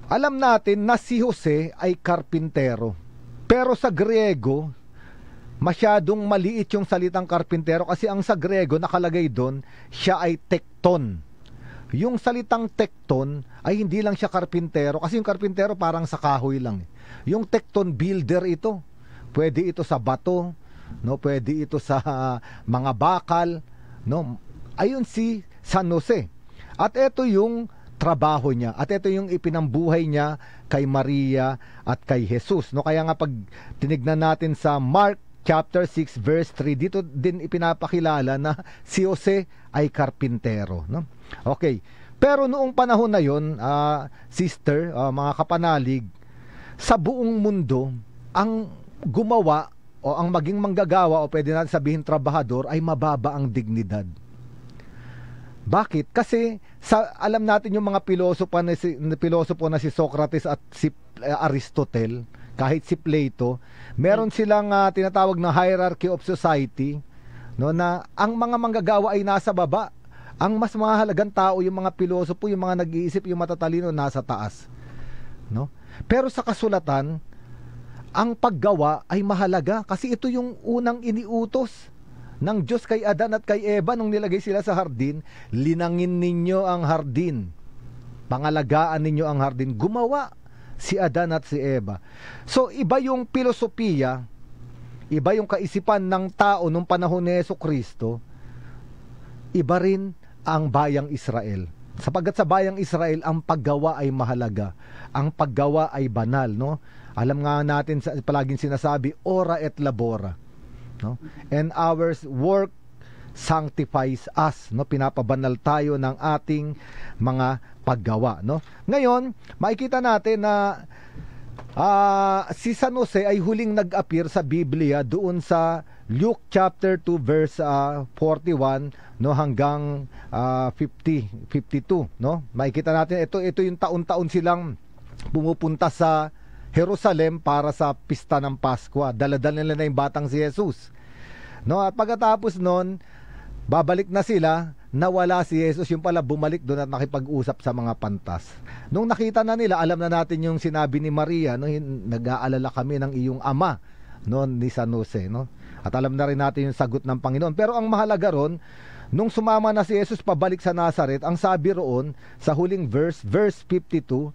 alam natin na si Jose ay karpintero. Pero sa Griego, masyadong maliit yung salitang karpintero kasi ang sa Griego nakalagay doon, siya ay tekton. Yung salitang tekton ay hindi lang siya karpintero kasi yung karpintero parang sa kahoy lang. Yung tekton, builder ito. Pwede ito sa bato, no? Pwede ito sa mga bakal, no? Ayun si San Jose. At ito yung trabaho niya. At ito yung ipinambuhay niya kay Maria at kay Jesus, no? Kaya nga pag tinignan natin sa Mark chapter 6 verse 3, dito din ipinapakilala na si Jose ay karpintero, no? Okay. Pero noong panahon na yon, sister, mga kapanalig, sa buong mundo, ang gumawa o ang maging manggagawa o pwede natin sabihin trabahador ay mababa ang dignidad. Bakit? Kasi alam natin yung mga pilosopo na si Socrates at si Aristotle, kahit si Plato, meron silang tinatawag na hierarchy of society, no, na ang mga manggagawa ay nasa baba. Ang mas mahalagang tao, yung mga pilosopo, yung mga nag-iisip, yung matatalino, nasa taas, no? Pero sa kasulatan, ang paggawa ay mahalaga kasi ito yung unang iniutos ng Diyos kay Adan at kay Eva nung nilagay sila sa hardin. Linangin ninyo ang hardin, pangalagaan ninyo ang hardin. Gumawa si Adan at si Eva. So iba yung filosofiya, iba yung kaisipan ng tao nung panahon ni Jesucristo, iba rin ang bayang Israel. Sapagkat sa bayang Israel, ang paggawa ay mahalaga. Ang paggawa ay banal, no? Alam nga natin, palaging sinasabi, ora et labora, no? And our work sanctifies us, no? Pinapabanal tayo ng ating mga paggawa, no? Ngayon, makikita natin na si San Jose ay huling nag-appear sa Biblia doon sa Luke chapter 2 verse 41, no, hanggang 52, no? Makikita natin ito yung taon-taon silang pumupunta sa Jerusalem para sa pista ng Pasko. Dala-dala nila na yung batang si Jesus, no? At pagkatapos noon, babalik na sila, nawala si Jesus, yung pala bumalik doon at nakipag-usap sa mga pantas. Nung nakita na nila, alam na natin yung sinabi ni Maria, no, nag-aalala kami ng iyong ama, no, ni San Jose, no? At alam na rin natin yung sagot ng Panginoon. Pero ang mahalaga ron, nung sumama na si Jesus pabalik sa Nazareth, ang sabi roon sa huling verse 52,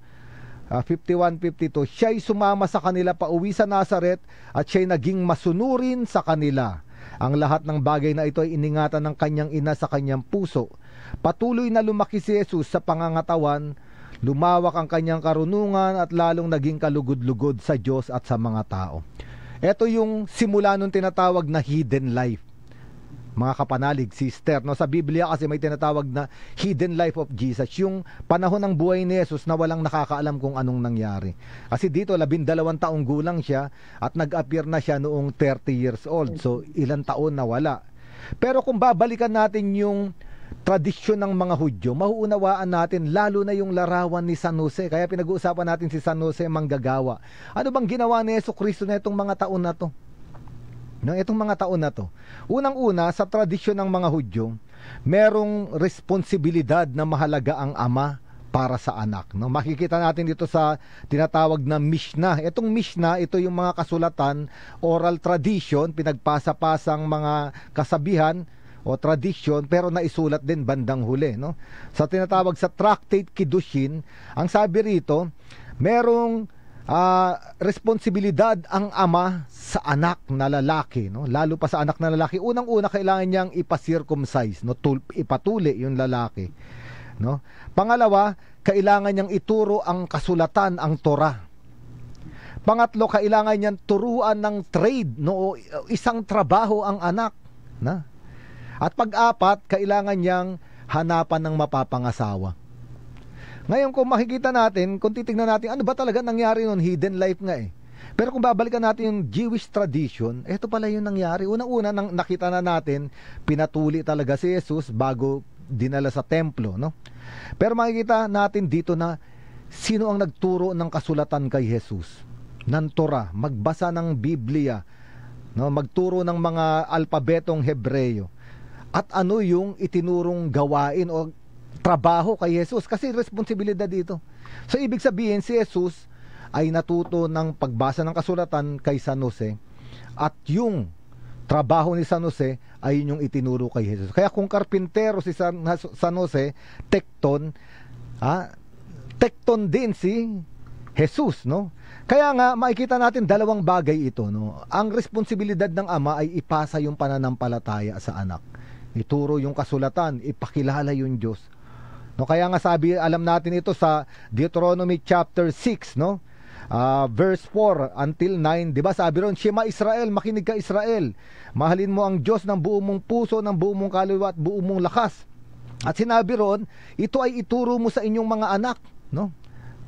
51-52, siya'y sumama sa kanila pauwi sa Nazareth at siya'y naging masunurin sa kanila. Ang lahat ng bagay na ito ay iningatan ng kanyang ina sa kanyang puso. Patuloy na lumaki si Jesus sa pangangatawan, lumawak ang kanyang karunungan at lalong naging kalugod-lugod sa Diyos at sa mga tao. Ito yung simula nung tinatawag na hidden life, mga kapanalig, sister, no? Sa Biblia kasi may tinatawag na hidden life of Jesus, yung panahon ng buhay ni Jesus na walang nakakaalam kung anong nangyari. Kasi dito 12 taong gulang siya at nag-appear na siya noong 30 years old. So ilang taon na wala. Pero kung babalikan natin yung tradisyon ng mga Hudyo, mauunawaan natin lalo na yung larawan ni San Jose. Kaya pinag-uusapan natin si San Jose manggagawa. Ano bang ginawa ni Jesucristo na itong mga taon na to? Itong mga taon na to. Unang-una, sa tradisyon ng mga Hudyo, merong responsibilidad na mahalaga ang ama para sa anak, no? Makikita natin dito sa tinatawag na Mishnah. Itong Mishnah, ito yung mga kasulatan, oral tradition, pinagpasa-pasang mga kasabihan o tradition, pero naisulat din bandang huli, no? Sa tinatawag sa Tractate Kiddushin, ang sabi rito, merong responsibilidad ang ama sa anak na lalaki, no? Lalo pa sa anak na lalaki. Unang-una, kailangan niyang ipacircumcise, no? Ipatuli yung lalaki, no? Pangalawa, kailangan niyang ituro ang kasulatan, ang Torah. Pangatlo, kailangan niyang turuan ng trade, no? Isang trabaho ang anak, na? At pag-apat, kailangan niyang hanapan ng mapapangasawa. Ngayon, kung makikita natin, kung titignan natin, ano ba talaga nangyari noon? Hidden life nga eh. Pero kung babalikan natin yung Jewish tradition, eto pala yung nangyari. Unang-una, nakita na natin, pinatuli talaga si Jesus bago dinala sa templo, no? Pero makikita natin dito na sino ang nagturo ng kasulatan kay Jesus, ng Torah, magbasa ng Biblia, no? Magturo ng mga alpabetong Hebreyo. At ano yung itinurong gawain o trabaho kay Jesus, kasi responsibilidad dito. So ibig sabihin, si Jesus ay natuto ng pagbasa ng kasulatan kay San Jose, at yung trabaho ni San Jose ay yung itinuro kay Jesus. Kaya kung karpintero si San Jose, tekton din si Jesus, no? Kaya nga makikita natin dalawang bagay ito, no? Ang responsibilidad ng ama ay ipasa yung pananampalataya sa anak, ituro yung kasulatan, ipakilala yung Diyos, no? Kaya nga sabi, alam natin ito sa Deuteronomy chapter 6, no? Verse 4 until 9, di ba? Sabi ron, Shema Israel, makinig ka Israel, mahalin mo ang Diyos ng buong mong puso, ng buong mong kaluluwa at buong mong lakas. At sinabi ron, ito ay ituro mo sa inyong mga anak, no?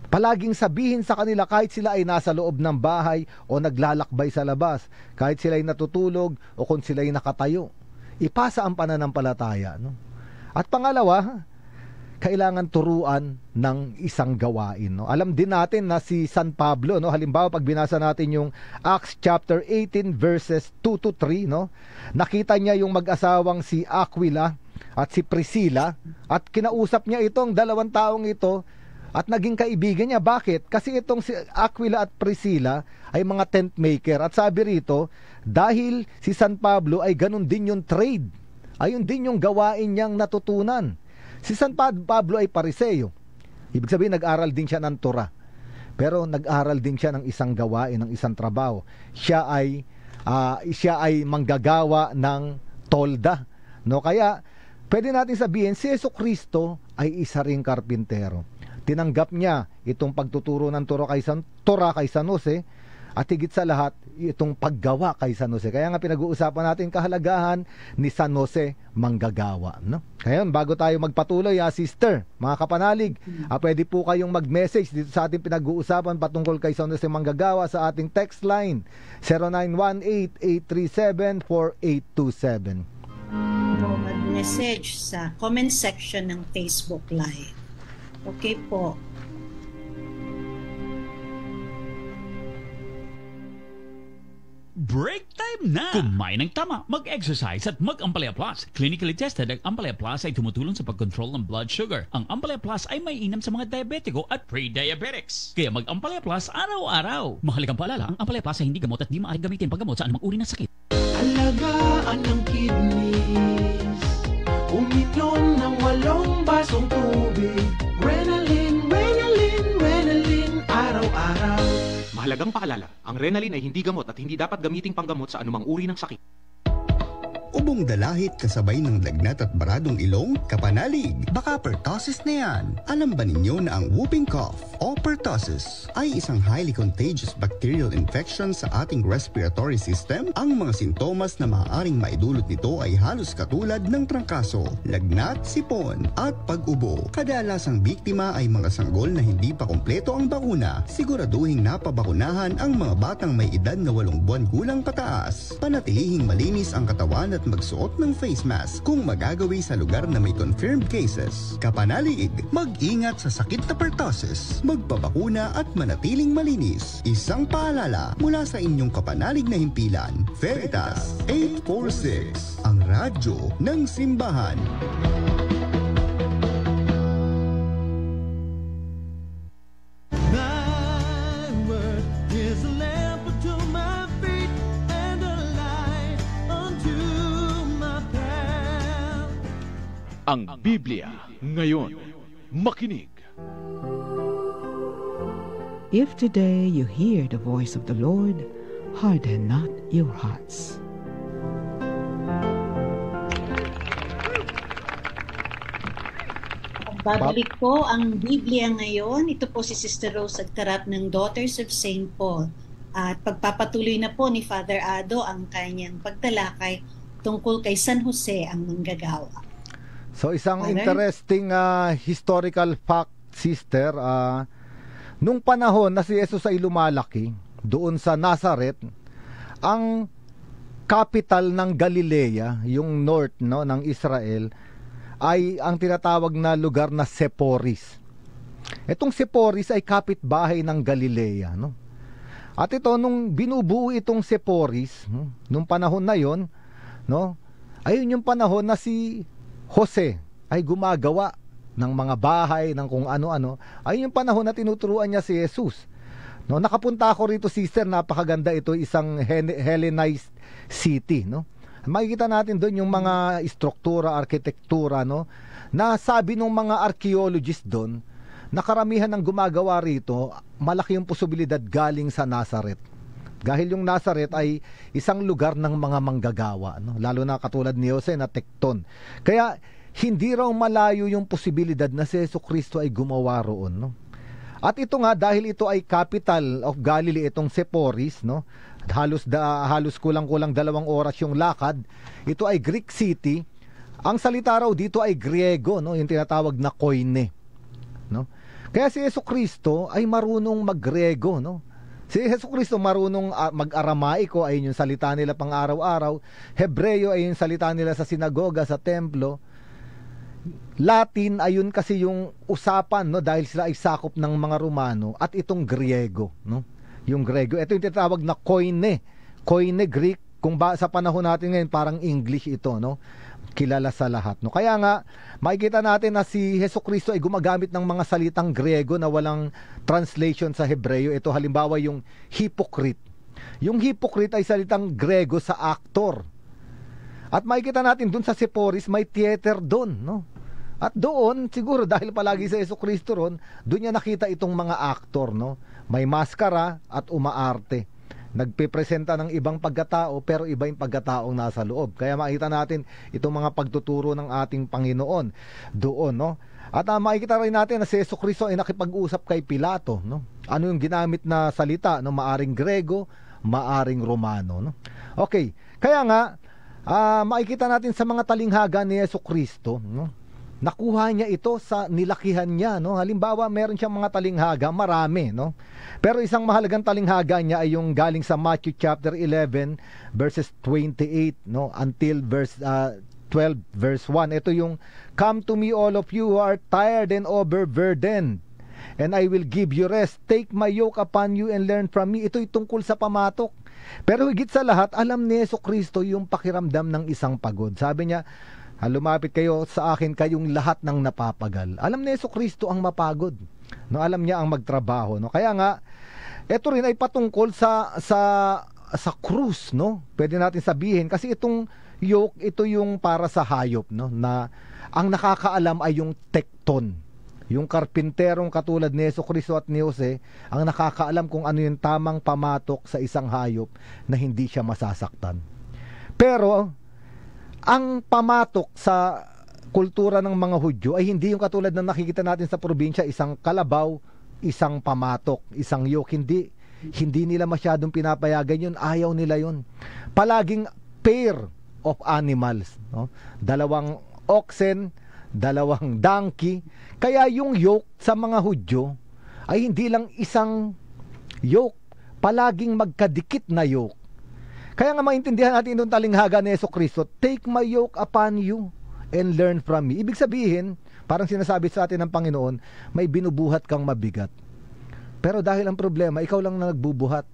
Palaging sabihin sa kanila kahit sila ay nasa loob ng bahay o naglalakbay sa labas, kahit sila ay natutulog o kung sila ay nakatayo. Ipasa ang pananampalataya, no? At pangalawa, kailangan turuan ng isang gawain, no? Alam din natin na si San Pablo, no? Halimbawa, pag binasa natin yung Acts chapter 18 verses 2 to 3, no? Nakita niya yung mag-asawang si Aquila at si Priscilla, at kinausap niya itong dalawang taong ito at naging kaibigan niya. Bakit? Kasi itong si Aquila at Priscilla ay mga tent maker, at sabi rito, dahil si San Pablo ay ganun din yung trade, ayun din yung gawain niyang natutunan. Si San Pablo ay Pariseo, ibig sabihin nag-aral din siya ng Torah, pero nag-aral din siya ng isang gawain, ng isang trabaho. Siya ay manggagawa ng tolda, no? Kaya pwede natin sabihin si Jesucristo ay isa ring karpintero. Tinanggap niya itong pagtuturo ng Torah kay San Jose, at higit sa lahat, itong paggawa kay San Jose. Kaya nga pinag-uusapan natin kahalagahan ni San Jose manggagawa, no? Kaya bago tayo magpatuloy, sister, mga kapanalig, pwede po kayong mag-message dito sa ating pinag-uusapan patungkol kay San Jose manggagawa sa ating text line 0918-837-4827. Mag-message sa comment section ng Facebook Live. Okay po. Break time na! Kumain ng tama, mag-exercise at mag-Ampalaya Plus. Clinically tested, ang Ampalaya Plus ay tumutulong sa pag-control ng blood sugar. Ang Ampalaya Plus ay may inam sa mga diabetiko at pre-diabetics. Kaya mag-Ampalaya Plus araw-araw. Mahalagang paalala, ang Ampalaya Plus ay hindi gamot at di maaaring gamitin paggamot sa anumang uri ng sakit. Alagaan ng kidneys, uminom ng 8 basong tubig. Renalin, Renalin, Renalin, araw-araw. Mahalagang paalala, ang Renalin ay hindi gamot at hindi dapat gamiting panggamot sa anumang uri ng sakit. Ubong dalahit kasabay ng lagnat at baradong ilong, kapanalig, baka pertussis na yan. Alam ba ninyo na ang whooping cough o pertussis ay isang highly contagious bacterial infection sa ating respiratory system? Ang mga sintomas na maaaring maidulot nito ay halos katulad ng trangkaso, lagnat, sipon, at pag-ubo. Kadalasang biktima ay mga sanggol na hindi pa kompleto ang bakuna. Siguraduhing napabakunahan ang mga batang may edad na 8 buwan gulang pataas. Panatilihing malinis ang katawan at magsuot ng face mask kung magagawi sa lugar na may confirmed cases. Kapanalig, mag-ingat sa sakit na pertussis, magpabakuna at manatiling malinis. Isang paalala mula sa inyong kapanalig na himpilan, Veritas 846, ang radyo ng simbahan. Ang Biblia ngayon. Makinig. If today you hear the voice of the Lord, harden not your hearts. Babalik po ang Biblia ngayon. Ito po si Sister Rose Agtarap ng Daughters of St. Paul. At pagpapatuloy na po ni Father Ado ang kanyang pagtalakay tungkol kay San Jose ang manggagawa. So isang Father? interesting historical fact, Sister. Nung panahon na si Jesus ay lumalaki doon sa Nazareth, ang capital ng Galilea, yung north ng Israel, ay ang tinatawag na lugar na Sepphoris. Itong Sepphoris ay kapitbahay ng Galilea, no? At ito, nung binubuo itong Sepphoris, nung panahon na yon, no? Ayun yung panahon na si Jose ay gumagawa ng mga bahay, ng kung ano-ano. Ayun yung panahon na tinuturuan niya si Jesus. No, nakapunta ako rito, Sister, napakaganda ito, isang Hellenized city, no? Makikita natin doon yung mga struktura, arkitektura, no? Na sabi ng mga archaeologists doon, na karamihan ng gumagawa rito, malaki yung posibilidad galing sa Nazareth. Dahil yung Nazareth ay isang lugar ng mga manggagawa, no? Lalo na katulad ni Jose na tekton. Kaya hindi raw malayo yung posibilidad na si Jesucristo ay gumawa roon, no? At ito nga, dahil ito ay capital of Galilee, itong Sepphoris, no? Halos kulang-kulang 2 oras yung lakad. Ito ay Greek city. Ang salita raw dito ay Griego, no? Yung tinatawag na koine, no? Kaya si Jesucristo ay marunong mag-Griego, no? Si Jesucristo marunong mag-Aramaiko, ay yung salita nila pang araw-araw. Hebreo ay yung salita nila sa sinagoga, sa templo. Latin ayun kasi yung usapan, no, dahil sila ay sakop ng mga Romano, at itong Griego, no? Yung Griego, ito yung tinatawag na koine Greek. Kung sa panahon natin ngayon parang English ito, no? Kilala sa lahat, no? Kaya nga makikita natin na si Jesucristo ay gumagamit ng mga salitang Griego na walang translation sa Hebreo. Ito halimbawa yung hypocrite. Yung hypocrite ay salitang Griego sa actor. At makikita natin dun sa Sepphoris may theater dun, no? At doon, siguro dahil palagi sa Jesucristo ron, doon niya nakita itong mga aktor, no? May maskara at umaarte. Nagpipresenta ng ibang pagkatao, pero iba yung pagkataong nasa loob. Kaya makita natin itong mga pagtuturo ng ating Panginoon doon, no? At makikita rin natin na si Jesucristo ay nakipag-usap kay Pilato, no? Ano yung ginamit na salita, no? Maaring Grego, maaring Romano, no? Okay, kaya nga, makikita natin sa mga talinghaga ni Jesucristo, no? Nakuha niya ito sa nilakihan niya, no? Halimbawa, meron siyang mga talinghaga, marami, no? Pero isang mahalagang talinghaga niya ay yung galing sa Matthew chapter 11 verses 28, no, until verse 12 verse 1. Ito yung, "Come to me all of you who are tired and overburdened, and I will give you rest. Take my yoke upon you and learn from me." Ito'y tungkol sa pamatok. Pero higit sa lahat, alam ni Jesucristo yung pakiramdam ng isang pagod. Sabi niya, "Lumapit kayo sa akin kayong lahat ng napapagal." Alam ni Jesucristo ang mapagod, no? Alam niya ang magtrabaho, no? Kaya nga, ito rin ay patungkol sa krus, no? Pwede natin sabihin kasi itong yoke, ito yung para sa hayop, no? Na ang nakakaalam ay yung tekton. Yung karpinterong katulad ni Jesucristo at ni Jose, ang nakakaalam kung ano yung tamang pamatok sa isang hayop na hindi siya masasaktan. Pero ang pamatok sa kultura ng mga Hudyo ay hindi yung katulad ng nakikita natin sa probinsya, isang kalabaw, isang pamatok, isang yoke. Hindi nila masyadong pinapayagan yun, ayaw nila yun. Palaging pair of animals, no? 2 oxen, 2 donkey. Kaya yung yoke sa mga Hudyo ay hindi lang isang yoke, palaging magkadikit na yoke. Kaya nga maintindihan natin itong talinghaga ni Jesucristo, "Take my yoke upon you and learn from me." Ibig sabihin, parang sinasabi sa atin ng Panginoon, may binubuhat kang mabigat. Pero dahil ang problema, ikaw lang na nagbubuhat.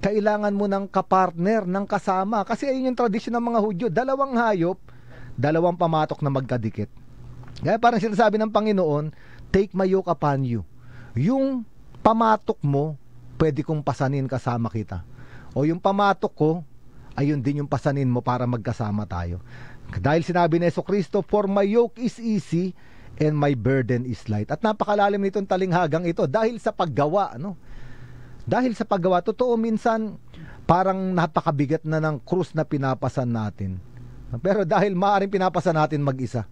Kailangan mo ng kapartner, ng kasama. Kasi ayun yung tradisyon ng mga Hudyo, 2 hayop, 2 pamatok na magkadikit. Kaya parang sinasabi ng Panginoon, "Take my yoke upon you." Yung pamatok mo, pwede kong pasanin kasama kita. O yung pamatok ko, ayun din yung pasanin mo para magkasama tayo. Dahil sinabi ni Jesucristo, "For my yoke is easy and my burden is light." At napakalalim nitong talinghagang ito dahil sa paggawa, no? Dahil sa paggawa, totoo minsan parang napakabigat na ng krus na pinapasan natin. Pero dahil maaring pinapasan natin mag-isa,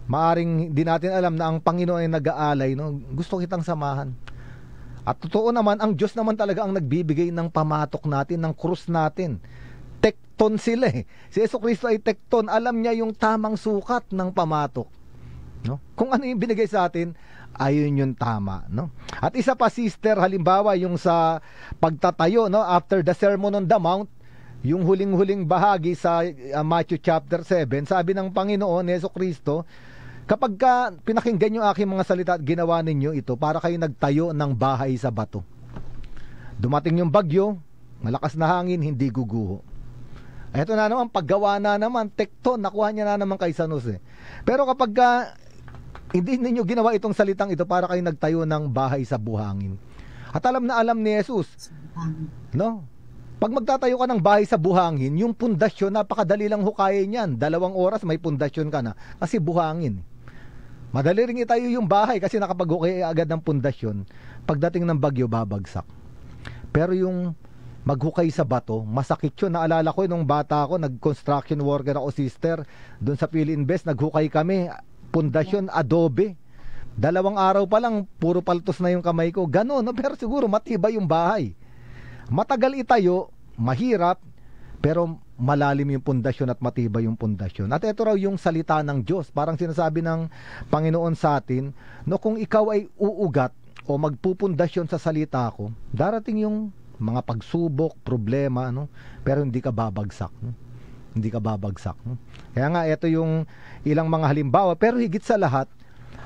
maaring di natin alam na ang Panginoon ay nag-aalay, no? Gusto kitang samahan. At totoo naman, ang Diyos naman talaga ang nagbibigay ng pamatok natin, ng krus natin. Tekton sila eh. Si Jesucristo ay tekton. Alam niya yung tamang sukat ng pamatok, no? Kung ano yung binigay sa atin, ayun yung tama, no? At isa pa, sister, halimbawa yung sa pagtatayo, no? After the Sermon on the Mount, yung huling-huling bahagi sa Matthew chapter 7, sabi ng Panginoon Jesucristo, "Kapag pinakinggan yung aking mga salita at ginawa ninyo ito, para kayo nagtayo ng bahay sa bato. Dumating yung bagyo, malakas na hangin, hindi guguho." Ito na naman, paggawa na naman, tekton, nakuha niya na naman kay San Jose. Pero kapag hindi ninyo ginawa itong salitang ito, para kayo nagtayo ng bahay sa buhangin. At alam na alam ni Jesus, no? Pag magtatayo ka ng bahay sa buhangin, yung pundasyon, napakadali lang hukayin yan. 2 oras may pundasyon ka na, kasi buhangin. Madali rin itayo yung bahay kasi nakapag-hukay agad ng pundasyon. Pagdating ng bagyo, babagsak. Pero yung maghukay sa bato, masakit yun. Naalala ko nung bata ako, nag-construction worker ako, sister, doon sa Philinvest, naghukay kami, pundasyon, adobe. 2 araw pa lang, puro paltos na yung kamay ko. Ganon, no? Pero siguro matibay yung bahay. Matagal itayo, mahirap, pero malalim yung pundasyon at matibay yung pundasyon. At ito raw yung salita ng Diyos. Parang sinasabi ng Panginoon sa atin, no, kung ikaw ay uugat o magpupundasyon sa salita ko, darating yung mga pagsubok, problema, no? Pero hindi ka babagsak, no? Hindi ka babagsak, no? Kaya nga, ito yung ilang mga halimbawa. Pero higit sa lahat,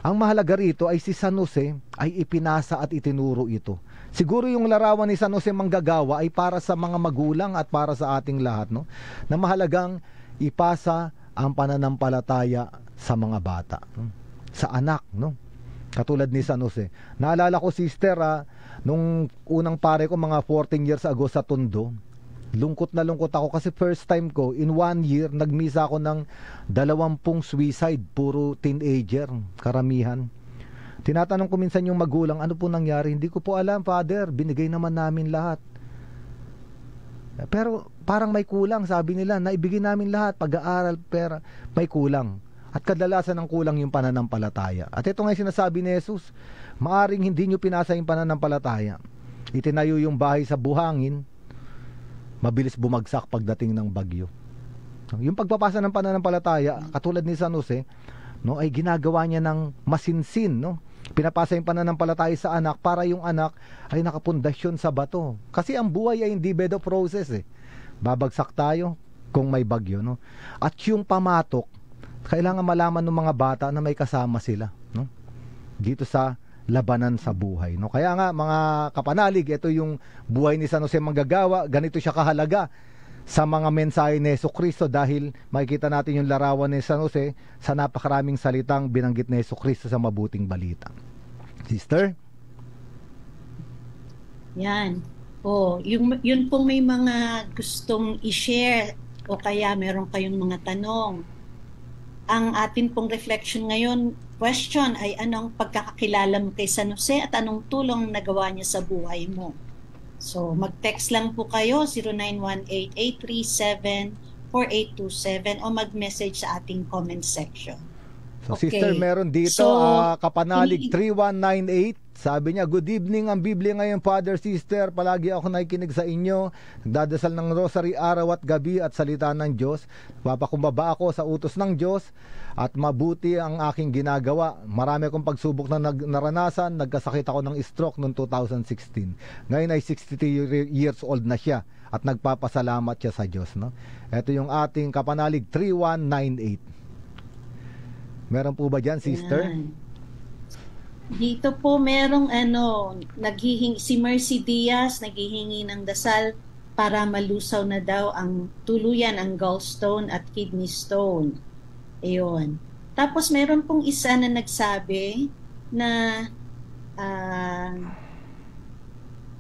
ang mahalaga rito ay si San Jose ay ipinasa at itinuro ito. Siguro yung larawan ni San Jose Manggagawa ay para sa mga magulang at para sa ating lahat, no? Na mahalagang ipasa ang pananampalataya sa mga bata, no? Sa anak, no? Katulad ni San Jose. Naalala ko, sister, nung unang pare ko mga 14 years ago sa Tondo, lungkot na lungkot ako kasi first time ko in 1 year nagmisa ako ng 20 suicide, puro teenager, karamihan. Tinatanong ko minsan yung magulang, ano po nangyari? Hindi ko po alam, Father, binigay naman namin lahat. Pero parang may kulang, sabi nila, naibigay namin lahat, pag-aaral, pero may kulang. At kadalasan ng kulang yung pananampalataya. At ito nga yung sinasabi ni Jesus, maaring hindi nyo pinasa yung pananampalataya. Itinayo yung bahay sa buhangin, mabilis bumagsak pagdating ng bagyo. Yung pagpapasa ng pananampalataya, katulad ni San Jose, no, ay ginagawa niya ng masinsin, no? Pinapasa yung pananampalataya sa anak para yung anak ay nakapundasyon sa bato. Kasi ang buhay ay hindi bed of roses eh. Babagsak tayo kung may bagyo, no? At yung pamatok, kailangan malaman ng mga bata na may kasama sila, no? Dito sa labanan sa buhay, no? Kaya nga, mga kapanalig, ito yung buhay ni San Jose Manggagawa. Ganito siya kahalaga sa mga mensahe ni Jesucristo dahil makikita natin yung larawan ni San Jose sa napakaraming salitang binanggit ni Jesucristo sa mabuting balita. Sister? Yan. Yun pong may mga gustong i-share o kaya meron kayong mga tanong. Ang atin pong reflection ngayon, question ay anong pagkakakilala mo kay San Jose at anong tulong nagawa niya sa buhay mo. So, mag-text lang po kayo 0918-837-4827 o mag-message sa ating comment section. So, okay. Sister, meron dito, Kapanalig 3198. Sabi niya, good evening, ang Biblia ngayon, Father, Sister, palagi ako nakikinig sa inyo, nagdadasal ng rosary araw at gabi at salita ng Diyos. Papakumbaba ako sa utos ng Diyos at mabuti ang aking ginagawa. Marami akong pagsubok na naranasan, nagkasakit ako ng stroke noong 2016. Ngayon ay 62 years old na siya at nagpapasalamat siya sa Diyos, no? Ito yung ating Kapanalig 3198. Meron po ba dyan, Sister? Yan. Dito po merong si Mercy Diaz naghihingi ng dasal para malusaw na daw ang tuluyan ang gallstone at kidney stone. Ayun. Tapos meron pong isa na nagsabi na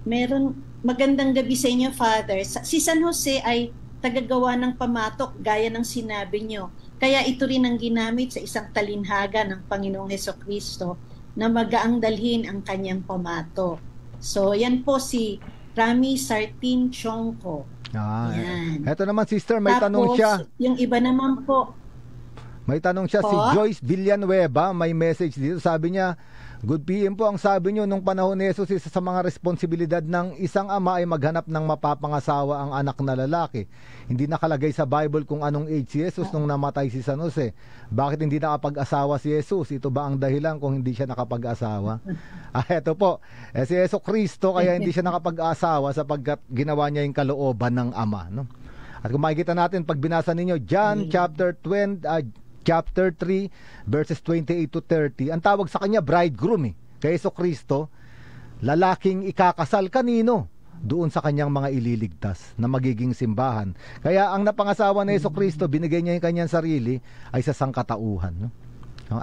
meron magandang gabi sa inyo, Father. Si San Jose ay tagagawa ng pamatok gaya ng sinabi nyo. Kaya ito rin ang ginamit sa isang talinhaga ng Panginoong Hesukristo na magaang dalhin ang kanyang pamatok. So, yan po si Rami Sartin Chongko. Yan. Eto naman, sister, may Tapos, tanong siya. Yung iba naman po. May tanong siya si Joyce Villanueva, may message dito. Sabi niya, good PM po, ang sabi niyo nung panahon ni Jesus, isa sa mga responsibilidad ng isang ama ay maghanap ng mapapangasawa ang anak na lalaki. Hindi nakalagay sa Bible kung anong age si Jesus nung namatay si San Jose. Bakit hindi nakapag-asawa si Jesus? Ito ba ang dahilan kung hindi siya nakapag-asawa? Eto po, si Yesu Kristo kaya hindi siya nakapag-asawa sapagkat ginawa niya yung kalooban ng ama. No? At kung makikita natin, pag binasa ninyo, John chapter 3 verses 28 to 30, ang tawag sa kanya bridegroom kay Yesu Kristo, lalaking ikakasal kanino? Doon sa kanyang mga ililigtas na magiging simbahan. Kaya ang napangasawa ni Yesu Kristo, binigay niya yung kanyang sarili ay sa sangkatauhan. No?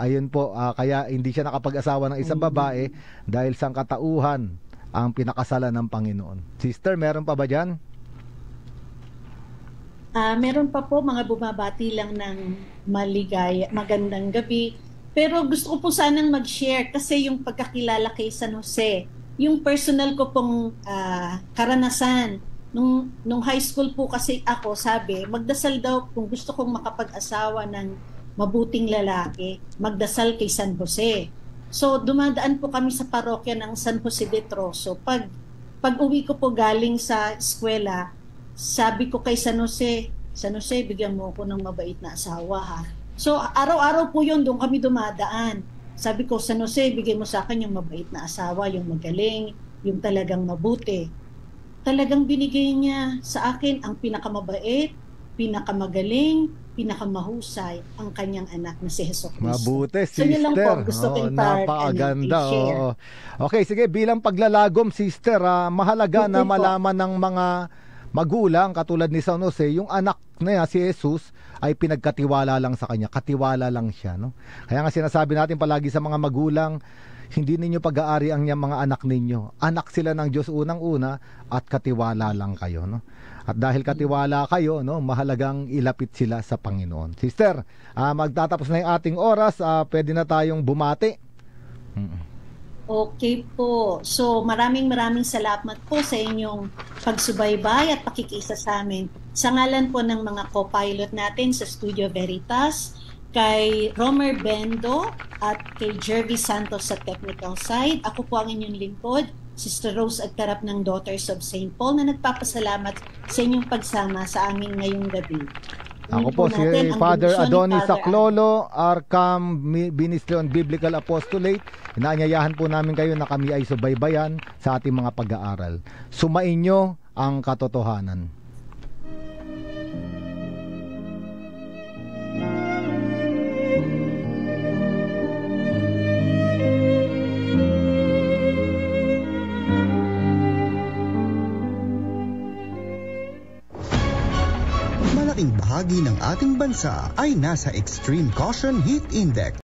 Ayun po, kaya hindi siya nakapag-asawa ng isang babae dahil sangkatauhan ang pinakasalan ng Panginoon. Sister, meron pa ba dyan? Meron pa po, mga bumabati lang ng magandang gabi. Pero gusto ko po sanang mag-share kasi yung pagkakilala kay San Jose, yung personal ko pong karanasan. Nung high school po kasi ako, sabi, magdasal daw kung gusto kong makapag-asawa ng mabuting lalaki, magdasal kay San Jose. So dumadaan po kami sa parokya ng San Jose de Troso. Pag uwi ko po galing sa eskwela, sabi ko kay San Jose, bigyan mo ako ng mabait na asawa ha. So araw-araw po yun, doon kami dumadaan. Sabi ko, San Jose, bigyan mo sa akin yung mabait na asawa, yung magaling, yung talagang mabuti. Talagang binigay niya sa akin ang pinakamabait, pinakamagaling, pinakamahusay ang kanyang anak na si Hesus Kristo. Mabuti, sister. So yun lang po, gusto kong napakaganda. i-share. Okay, sige, bilang paglalagom, sister, mahalaga na malaman ng mga magulang katulad ni San Jose, yung anak na si Jesus ay pinagkatiwala lang sa kanya, katiwala lang siya, no? Kaya nga sinasabi natin palagi sa mga magulang, hindi ninyo pag-aari ang mga anak ninyo. Anak sila ng Diyos unang-una at katiwala lang kayo, no? At dahil katiwala kayo, no, mahalagang ilapit sila sa Panginoon. Sister, magtatapos na yung ating oras, pwede na tayong bumati. Okay po. So maraming salamat po sa inyong pagsubaybay at pakikiisa sa amin. Sa ngalan po ng mga co-pilot natin sa Studio Veritas, kay Romer Bendo at kay Jervis Santos sa technical side. Ako po ang inyong lingkod, Sister Rose Agtarap ng Daughters of St. Paul, na nagpapasalamat sa inyong pagsama sa amin ngayong gabi. Ako po si Father Adonis Saclolo, Arkham Ministry on Biblical Apostolate. Inaanyayahan po namin kayo na kami ay subaybayan sa ating mga pag-aaral. Sumainyo ang katotohanan. Malaking bahagi ng ating bansa ay nasa Extreme Caution Heat Index.